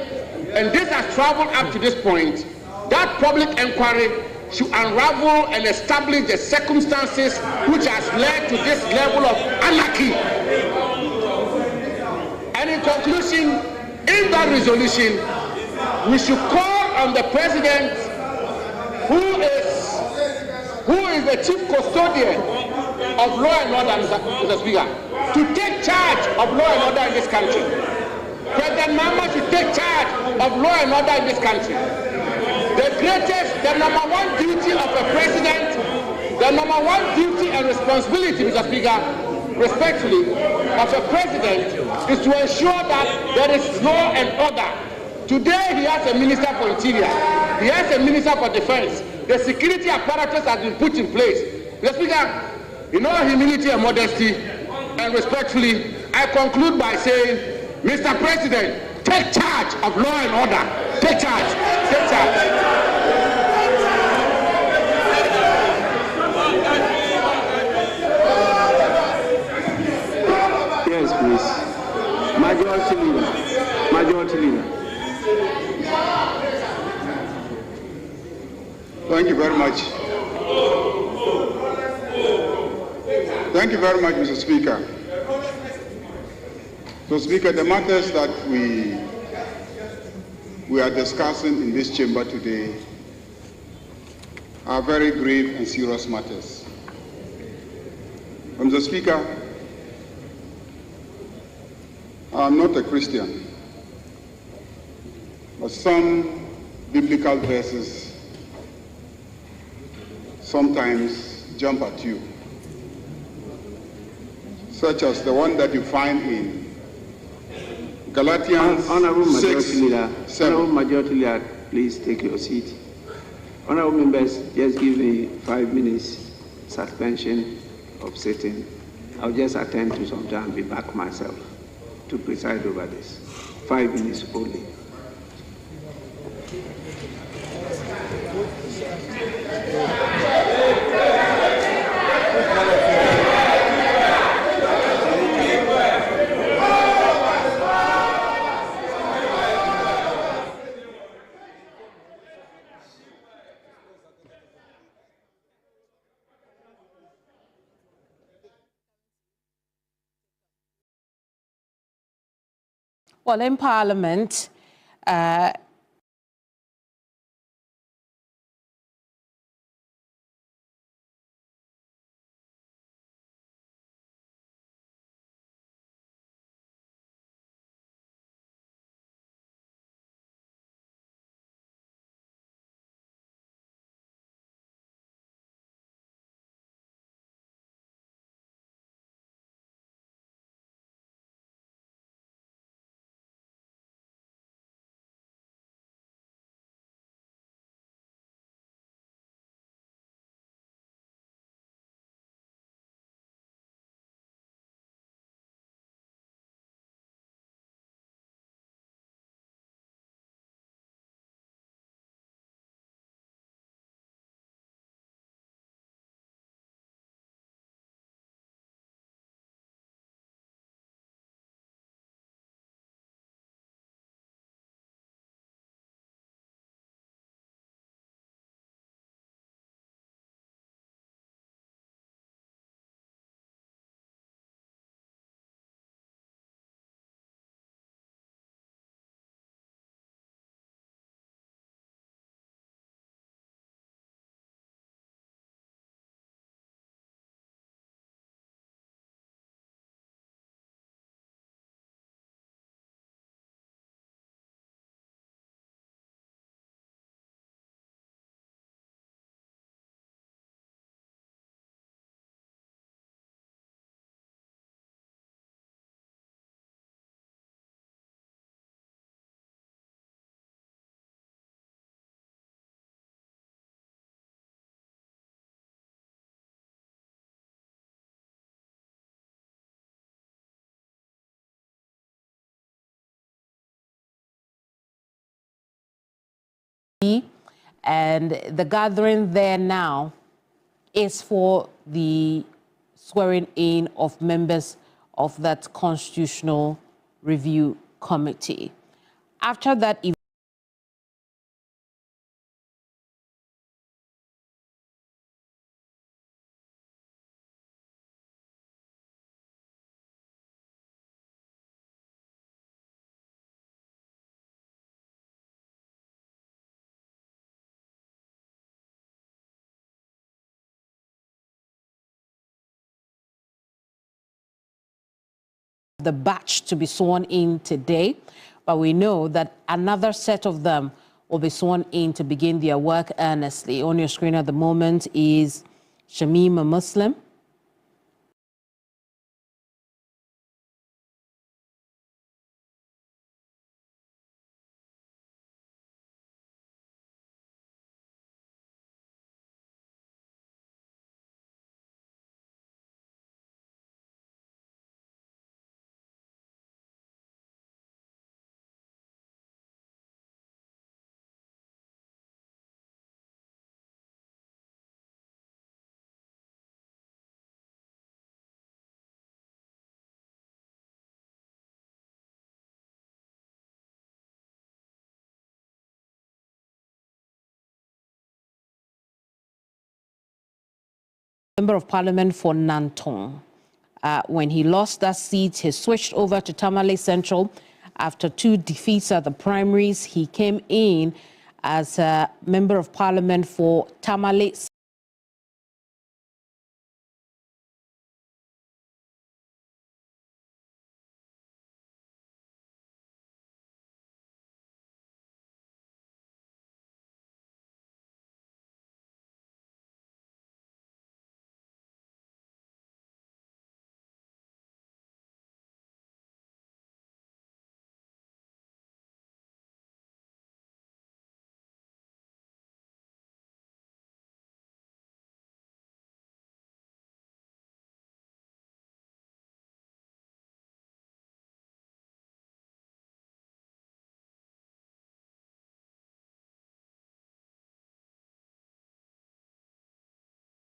and this has traveled up to this point. That public inquiry should unravel and establish the circumstances which has led to this level of anarchy. And in conclusion, in that resolution, we should call on the president, who is the chief custodian of law and order, Mr. Speaker, to take charge of law and order in this country. President Muhammad should take charge of law and order in this country. The number one duty of a president, the number one duty and responsibility, Mr. Speaker, respectfully, of a president is to ensure that there is law and order. Today he has a minister for interior, he has a minister for defense. The security apparatus has been put in place. Mr. Speaker, in all humility and modesty, and respectfully, I conclude by saying, Mr. President, take charge of law and order. Take charge. Take charge. Yes, please. Majority Leader. Majority Leader. Thank you very much. Thank you very much, Mr. Speaker. So, Speaker, the matters that we are discussing in this chamber today are very grave and serious matters. Mr. Speaker, I'm not a Christian, but some biblical verses sometimes jump at you, such as the one that you find in Galatians Honorable 6, Majority Leader, 7. Honorable Majority Leader, please take your seat. Honorable members, just give me 5 minutes suspension of sitting. I'll just attend to something and be back myself to preside over this. 5 minutes only. Well, in Parliament, And the gathering there now is for the swearing in of members of that Constitutional Review Committee. After that event, the batch to be sworn in today, but we know that another set of them will be sworn in to begin their work earnestly. On your screen at the moment is Shamim, a Muslim. Member of Parliament for Nantong. When he lost that seat, he switched over to Tamale Central. After 2 defeats at the primaries, he came in as a Member of Parliament for Tamale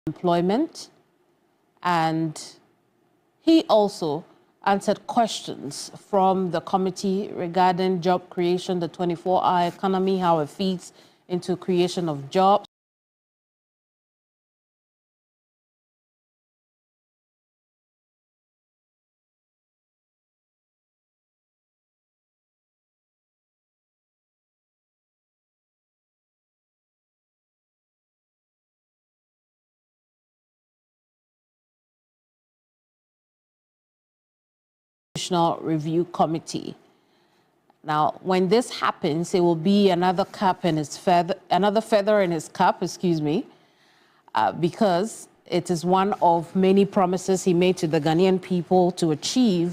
employment, and he also answered questions from the committee regarding job creation, the 24-hour economy, how it feeds into creation of jobs. Constitutional Review Committee. Now, when this happens, it will be another feather in his cap, excuse me, because it is one of many promises he made to the Ghanaian people to achieve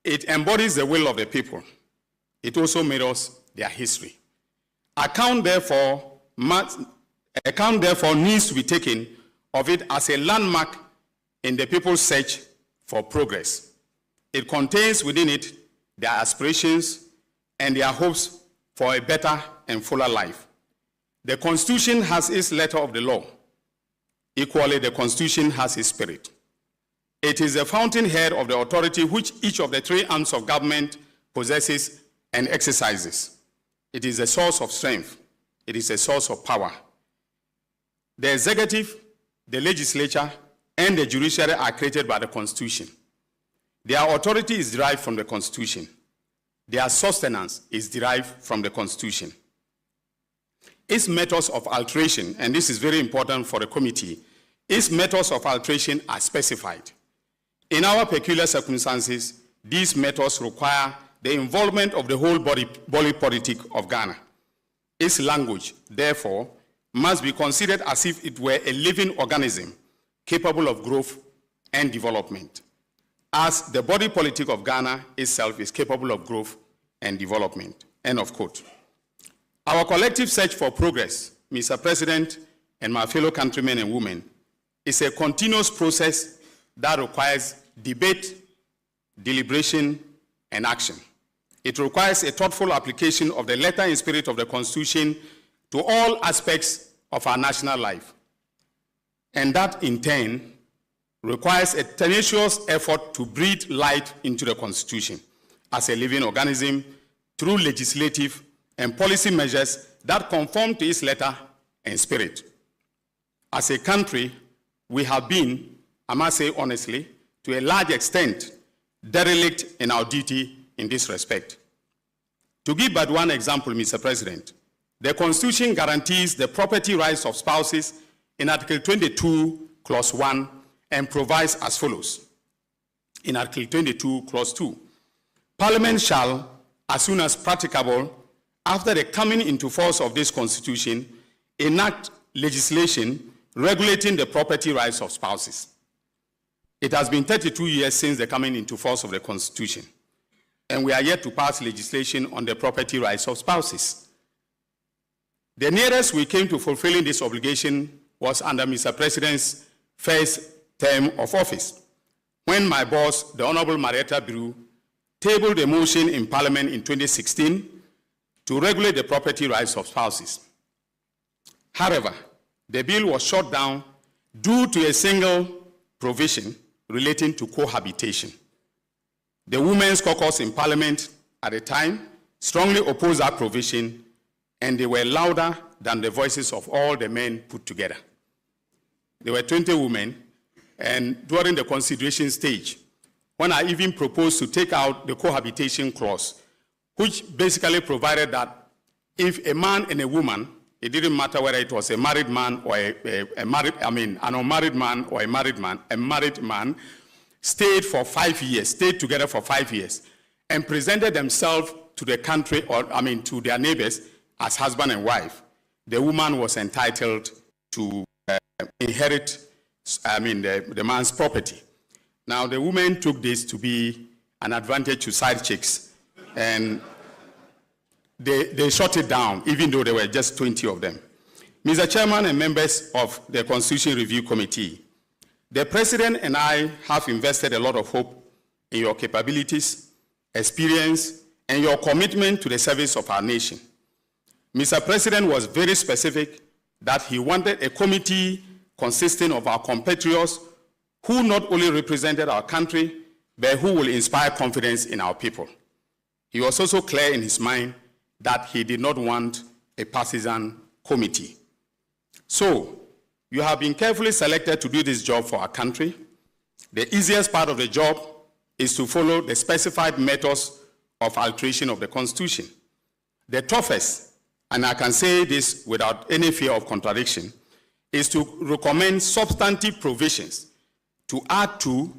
It embodies the will of the people. It also mirrors their history. Account, therefore, needs to be taken of it as a landmark in the people's search for progress. It contains within it their aspirations and their hopes for a better and fuller life. The Constitution has its letter of the law. Equally, the Constitution has its spirit. It is the fountainhead of the authority which each of the three arms of government possesses and exercises. It is a source of strength. It is a source of power. The executive, the legislature, and the judiciary are created by the Constitution. Their authority is derived from the Constitution. Their sustenance is derived from the Constitution. Its methods of alteration, and this is very important for the committee, its methods of alteration are specified. In our peculiar circumstances, these methods require the involvement of the whole body politic of Ghana. Its language, therefore, must be considered as if it were a living organism capable of growth and development, as the body politic of Ghana itself is capable of growth and development. End of quote. Our collective search for progress, Mr. President and my fellow countrymen and women, is a continuous process that requires debate, deliberation, and action. It requires a thoughtful application of the letter and spirit of the Constitution to all aspects of our national life. And that, in turn, requires a tenacious effort to breathe life into the Constitution as a living organism through legislative and policy measures that conform to its letter and spirit. As a country, we have been, I must say honestly, to a large extent, derelict in our duty in this respect. To give but one example, Mr. President, the Constitution guarantees the property rights of spouses in Article 22, Clause 1, and provides as follows. In Article 22, Clause 2, Parliament shall, as soon as practicable, after the coming into force of this Constitution, enact legislation regulating the property rights of spouses. It has been 32 years since the coming into force of the Constitution, and we are yet to pass legislation on the property rights of spouses. The nearest we came to fulfilling this obligation was under Mr. President's first term of office, when my boss, the Honorable Marietta Biru, tabled a motion in Parliament in 2016 to regulate the property rights of spouses. However, the bill was shot down due to a single provision relating to cohabitation. The Women's Caucus in Parliament at the time strongly opposed that provision, and they were louder than the voices of all the men put together. There were 20 women, and during the consideration stage, when I even proposed to take out the cohabitation clause, which basically provided that if a man and a woman, it didn't matter whether it was a married man or an unmarried man or a married man, stayed together for 5 years, and presented themselves to the country, to their neighbors as husband and wife, the woman was entitled to inherit, the man's property. Now, the women took this to be an advantage to side chicks, and they shut it down, even though there were just 20 of them. Mr. Chairman and members of the Constitution Review Committee, the President and I have invested a lot of hope in your capabilities, experience, and your commitment to the service of our nation. Mr. President was very specific that he wanted a committee consisting of our compatriots who not only represented our country, but who will inspire confidence in our people. He was also clear in his mind that he did not want a partisan committee. So, you have been carefully selected to do this job for our country. The easiest part of the job is to follow the specified methods of alteration of the Constitution. The toughest, and I can say this without any fear of contradiction, is to recommend substantive provisions to add to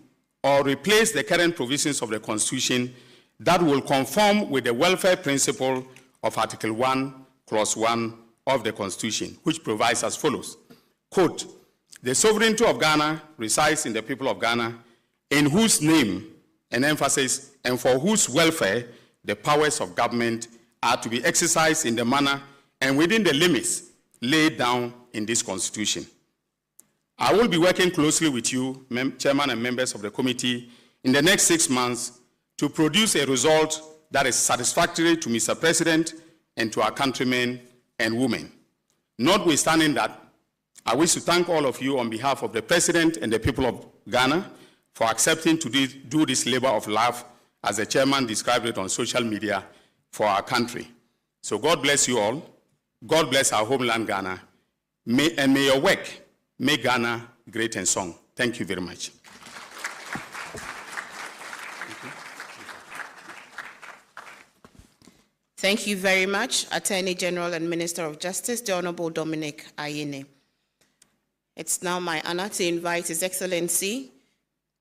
or replace the current provisions of the Constitution that will conform with the welfare principle of Article 1, Clause 1 of the Constitution, which provides as follows, quote, "The sovereignty of Ghana resides in the people of Ghana, in whose name and emphasis, and for whose welfare the powers of government are to be exercised in the manner and within the limits laid down in this Constitution. I will be working closely with you, Chairman and members of the committee, in the next 6 months to produce a result that is satisfactory to Mr. President and to our countrymen and women. Notwithstanding that, I wish to thank all of you on behalf of the President and the people of Ghana for accepting to do this labor of love, as the chairman described it on social media, for our country. So God bless you all. God bless our homeland, Ghana. And may your work make Ghana great and strong. Thank you very much. Thank you very much, Attorney General and Minister of Justice, the Honorable Dominic Ayine. It's now my honor to invite His Excellency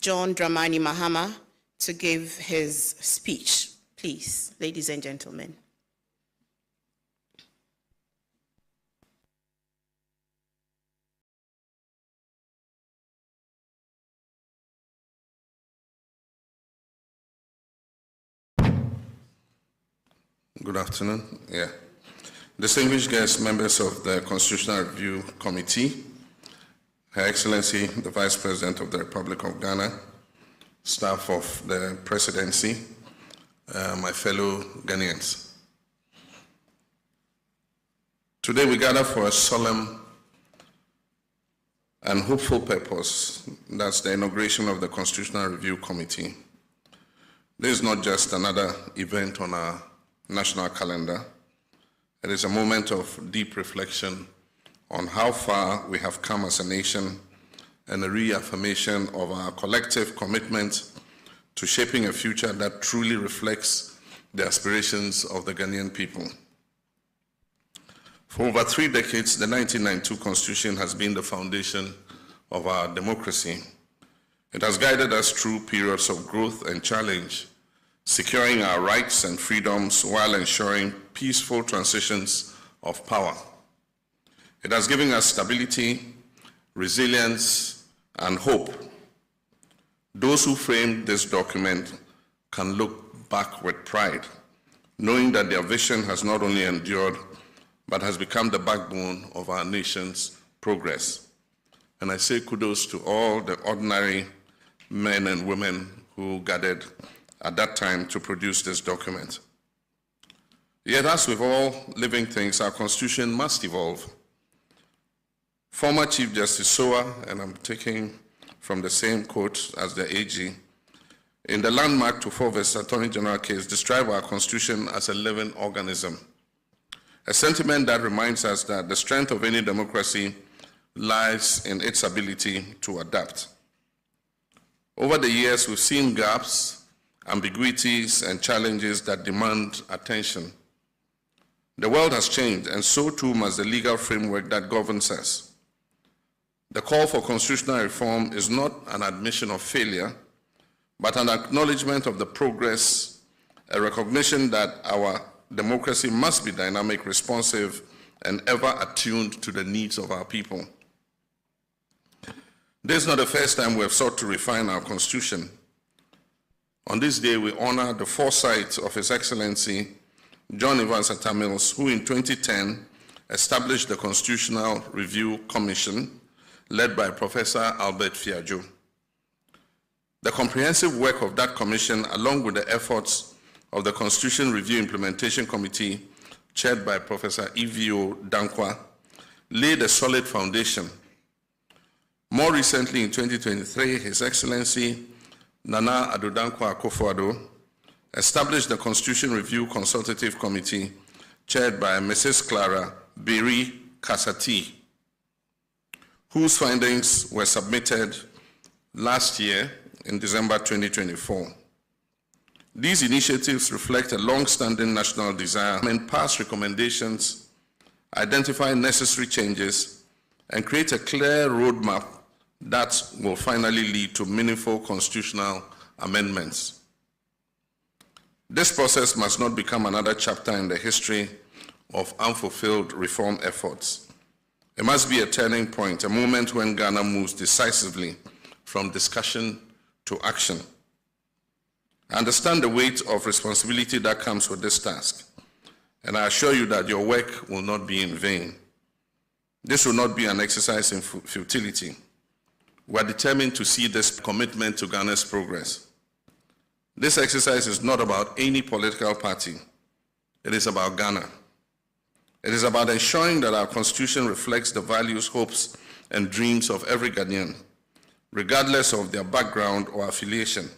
John Dramani Mahama to give his speech. Please, ladies and gentlemen. Good afternoon. Distinguished guests, members of the Constitutional Review Committee, Her Excellency, the Vice President of the Republic of Ghana, staff of the Presidency, my fellow Ghanaians. Today we gather for a solemn and hopeful purpose. That's the inauguration of the Constitutional Review Committee. This is not just another event on our national calendar. It is a moment of deep reflection on how far we have come as a nation and a reaffirmation of our collective commitment to shaping a future that truly reflects the aspirations of the Ghanaian people. For over 3 decades, the 1992 Constitution has been the foundation of our democracy. It has guided us through periods of growth and challenge, securing our rights and freedoms while ensuring peaceful transitions of power. It has given us stability, resilience, and hope. Those who framed this document can look back with pride, knowing that their vision has not only endured, but has become the backbone of our nation's progress. And I say kudos to all the ordinary men and women who gathered at that time to produce this document. Yet, as with all living things, our Constitution must evolve. Former Chief Justice Sowa, and I'm taking from the same quote as the AG, in the landmark Tufo vs. Attorney General case, described our Constitution as a living organism, a sentiment that reminds us that the strength of any democracy lies in its ability to adapt. Over the years, we've seen gaps, ambiguities, and challenges that demand attention. The world has changed, and so too must the legal framework that governs us. The call for constitutional reform is not an admission of failure, but an acknowledgement of the progress, a recognition that our democracy must be dynamic, responsive, and ever attuned to the needs of our people. This is not the first time we have sought to refine our Constitution. On this day, we honor the foresight of His Excellency John Evans Atta Mills, who in 2010 established the Constitutional Review Commission, led by Professor Albert Fiajo. The comprehensive work of that commission, along with the efforts of the Constitution Review Implementation Committee, chaired by Professor Evio Dankwa, laid a solid foundation. More recently, in 2023, His Excellency Nana Addo Dankwa Akufo-Addo established the Constitution Review Consultative Committee, chaired by Mrs. Clara Berry Kasati, whose findings were submitted last year in December 2024. These initiatives reflect a long-standing national desire and pass recommendations, identify necessary changes, and create a clear roadmap that will finally lead to meaningful constitutional amendments. This process must not become another chapter in the history of unfulfilled reform efforts. It must be a turning point, a moment when Ghana moves decisively from discussion to action. I understand the weight of responsibility that comes with this task, and I assure you that your work will not be in vain. This will not be an exercise in futility. We are determined to see this commitment to Ghana's progress. This exercise is not about any political party. It is about Ghana. It is about ensuring that our Constitution reflects the values, hopes, and dreams of every Ghanaian, regardless of their background or affiliation.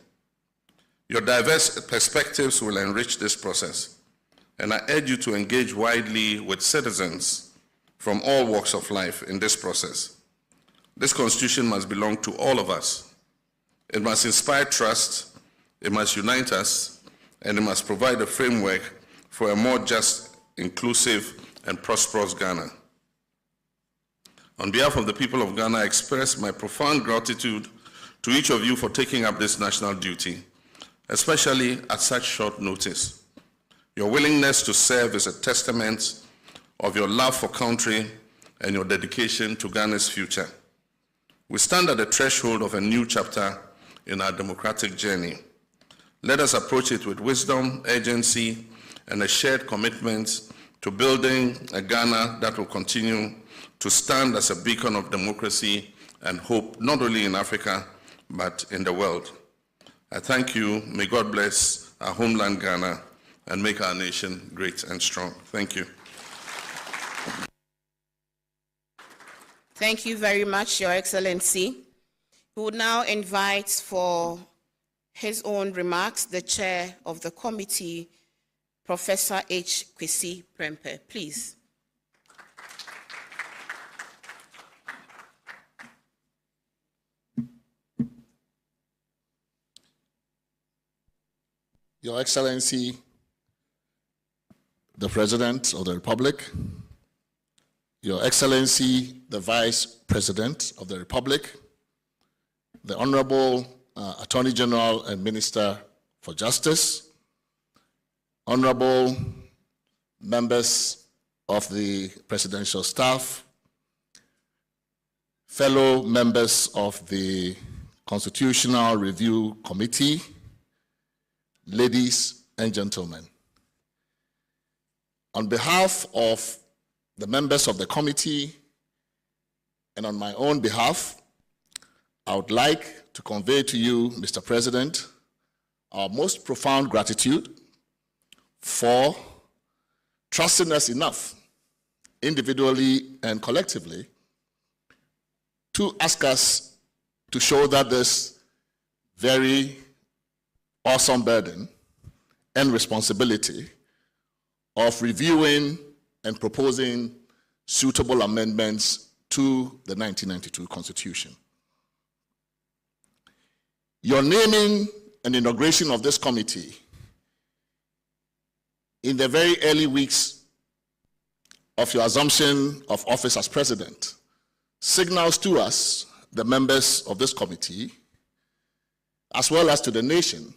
Your diverse perspectives will enrich this process, and I urge you to engage widely with citizens from all walks of life in this process. This Constitution must belong to all of us. It must inspire trust, it must unite us, and it must provide a framework for a more just, inclusive, and prosperous Ghana. On behalf of the people of Ghana, I express my profound gratitude to each of you for taking up this national duty, especially at such short notice. Your willingness to serve is a testament of your love for country and your dedication to Ghana's future. We stand at the threshold of a new chapter in our democratic journey. Let us approach it with wisdom, urgency, and a shared commitment to building a Ghana that will continue to stand as a beacon of democracy and hope, not only in Africa, but in the world. I thank you. May God bless our homeland, Ghana, and make our nation great and strong. Thank you. Thank you very much, Your Excellency. We will now invite for his own remarks the chair of the committee, Professor H. Kwesi Prempeh. Please. Your Excellency, the President of the Republic, Your Excellency, the Vice President of the Republic, the Honorable Attorney General and Minister for Justice, Honorable members of the Presidential Staff, fellow members of the Constitutional Review Committee, ladies and gentlemen. On behalf of the members of the committee and on my own behalf, I would like to convey to you, Mr. President, our most profound gratitude for trusting us enough, individually and collectively, to ask us to shoulder this very awesome burden and responsibility of reviewing and proposing suitable amendments to the 1992 Constitution. Your naming and inauguration of this committee in the very early weeks of your assumption of office as president signals to us, the members of this committee, as well as to the nation,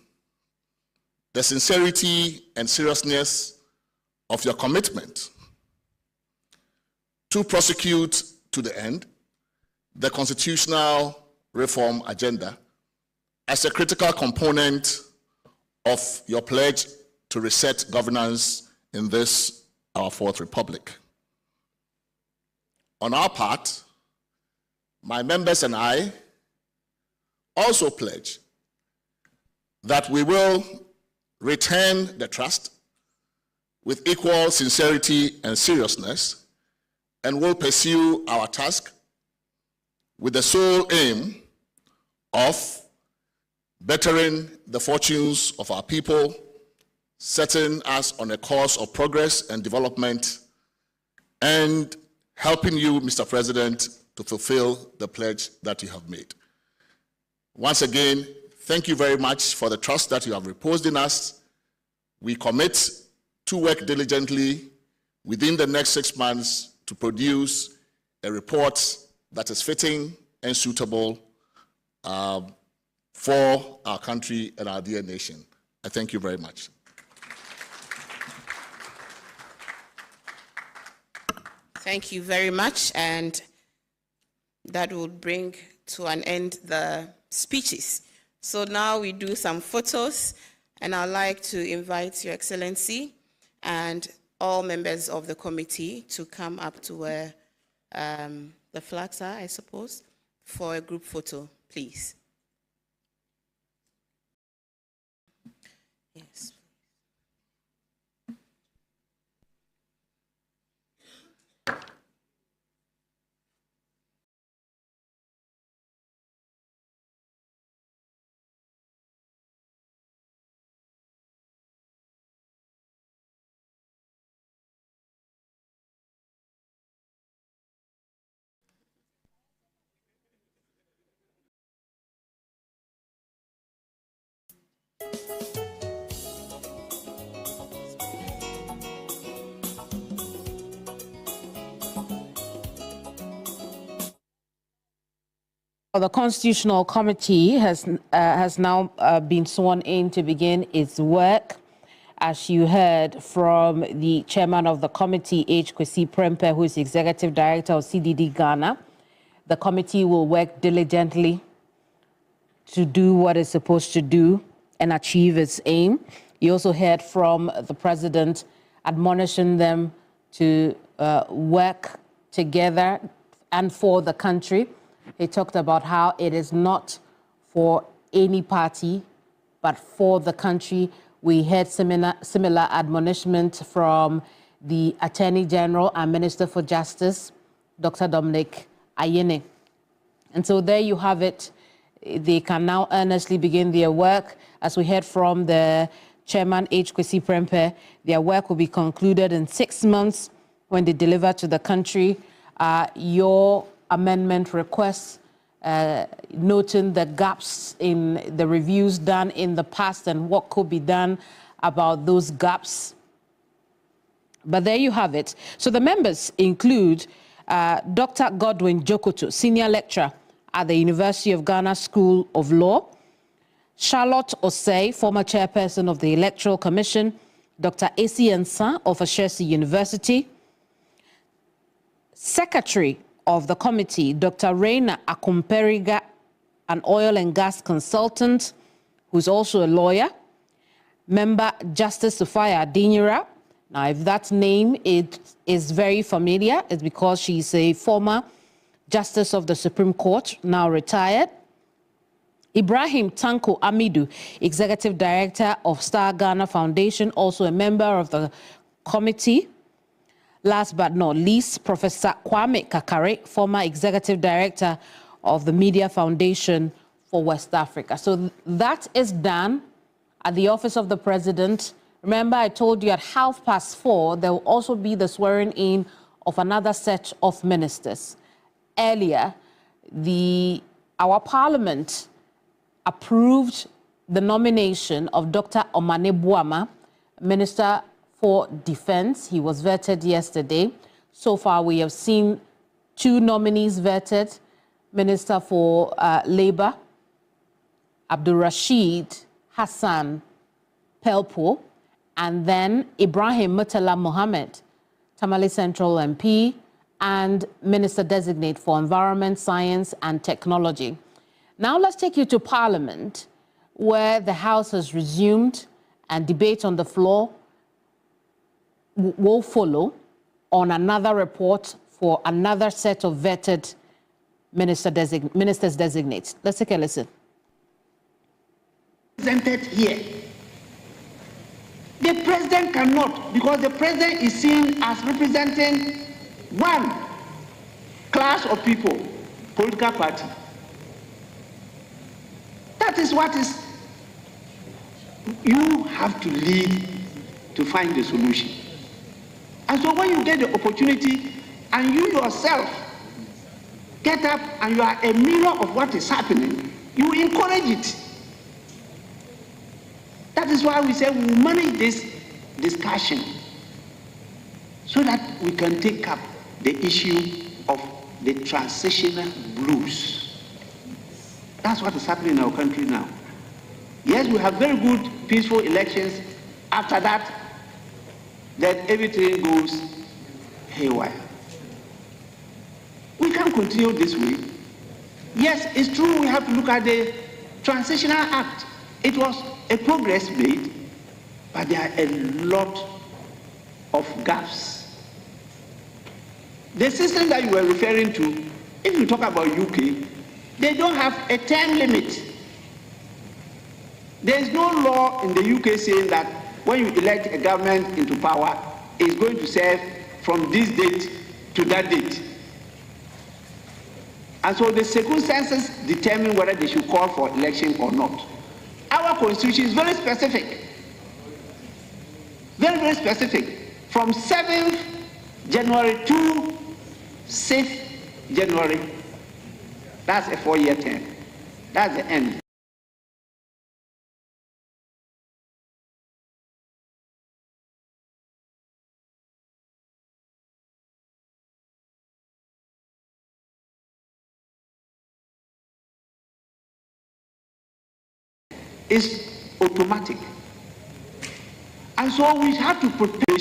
the sincerity and seriousness of your commitment to prosecute to the end the constitutional reform agenda as a critical component of your pledge to reset governance in this, our fourth republic. On our part, my members and I also pledge that we will return the trust with equal sincerity and seriousness, and will pursue our task with the sole aim of bettering the fortunes of our people, setting us on a course of progress and development, and helping you, Mr. President, to fulfill the pledge that you have made. Once again, thank you very much for the trust that you have reposed in us. We commit to work diligently within the next 6 months to produce a report that is fitting and suitable for our country and our dear nation. I thank you very much. Thank you very much, and that will bring to an end the speeches. So now we do some photos. And I'd like to invite Your Excellency and all members of the committee to come up to where the flags are, I suppose, for a group photo, please. Yes. The Constitutional Committee has now been sworn in to begin its work. As you heard from the chairman of the committee, H. Kwesi Prempeh, who is the executive director of CDD Ghana, the committee will work diligently to do what it's supposed to do and achieve its aim. You also heard from the president admonishing them to work together and for the country. He talked about how it is not for any party, but for the country. We heard similar admonishment from the Attorney General and Minister for Justice, Dr. Dominic Ayine. And so there you have it. They can now earnestly begin their work. As we heard from the Chairman, H. Kwesi Prempeh, their work will be concluded in 6 months when they deliver to the country your amendment requests, noting the gaps in the reviews done in the past and what could be done about those gaps. But there you have it. So the members include Dr. Godwin Jokoto, Senior Lecturer at the University of Ghana School of Law, Charlotte Osei, former Chairperson of the Electoral Commission, Dr. Esi Ensa of Ashesi University, Secretary of the committee, Dr. Reina Akumperiga, an oil and gas consultant who's also a lawyer. Member Justice Sophia Adinyira. Now, if that name is very familiar, it's because she's a former Justice of the Supreme Court, now retired. Ibrahim Tanko Amidu, Executive Director of Star Ghana Foundation, also a member of the committee. Last but not least, Professor Kwame Kakare, former Executive Director of the Media Foundation for West Africa. So that is done at the Office of the President. Remember, I told you at 4:30, there will also be the swearing in of another set of ministers. Earlier, our Parliament approved the nomination of Dr. Omane Buama, Minister for Defense. He was vetted yesterday. So far, we have seen 2 nominees vetted. Minister for Labor, Abdul Rashid Hassan Pelpuo, and then Ibrahim Murtala Muhammed, Tamale Central MP, and Minister Designate for Environment, Science and Technology. Now let's take you to Parliament, where the House has resumed and debate on the floor will follow on another report for another set of vetted ministers designates. Let's take a listen. Presented here. The president cannot, because the president is seen as representing one class of people, political party. That is what is. You have to lead to find the solution. And so when you get the opportunity and you yourself get up and you are a mirror of what is happening, you encourage it. That is why we say we will manage this discussion so that we can take up the issue of the transitional blues. That's what is happening in our country now. Yes, we have very good, peaceful elections. After that, then everything goes haywire. We can't continue this way. Yes, it's true we have to look at the Transitional Act. It was a progress made, but there are a lot of gaps. The system that you were referring to, if you talk about UK, they don't have a term limit. There is no law in the UK saying that when you elect a government into power, it's going to serve from this date to that date. And so the circumstances determine whether they should call for election or not. Our constitution is very specific. Very, very specific. From 7th January to 6th January, that's a 4-year term. That's the end. It's automatic. And so we have to prepare.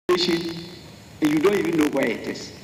And you don't even know where it is.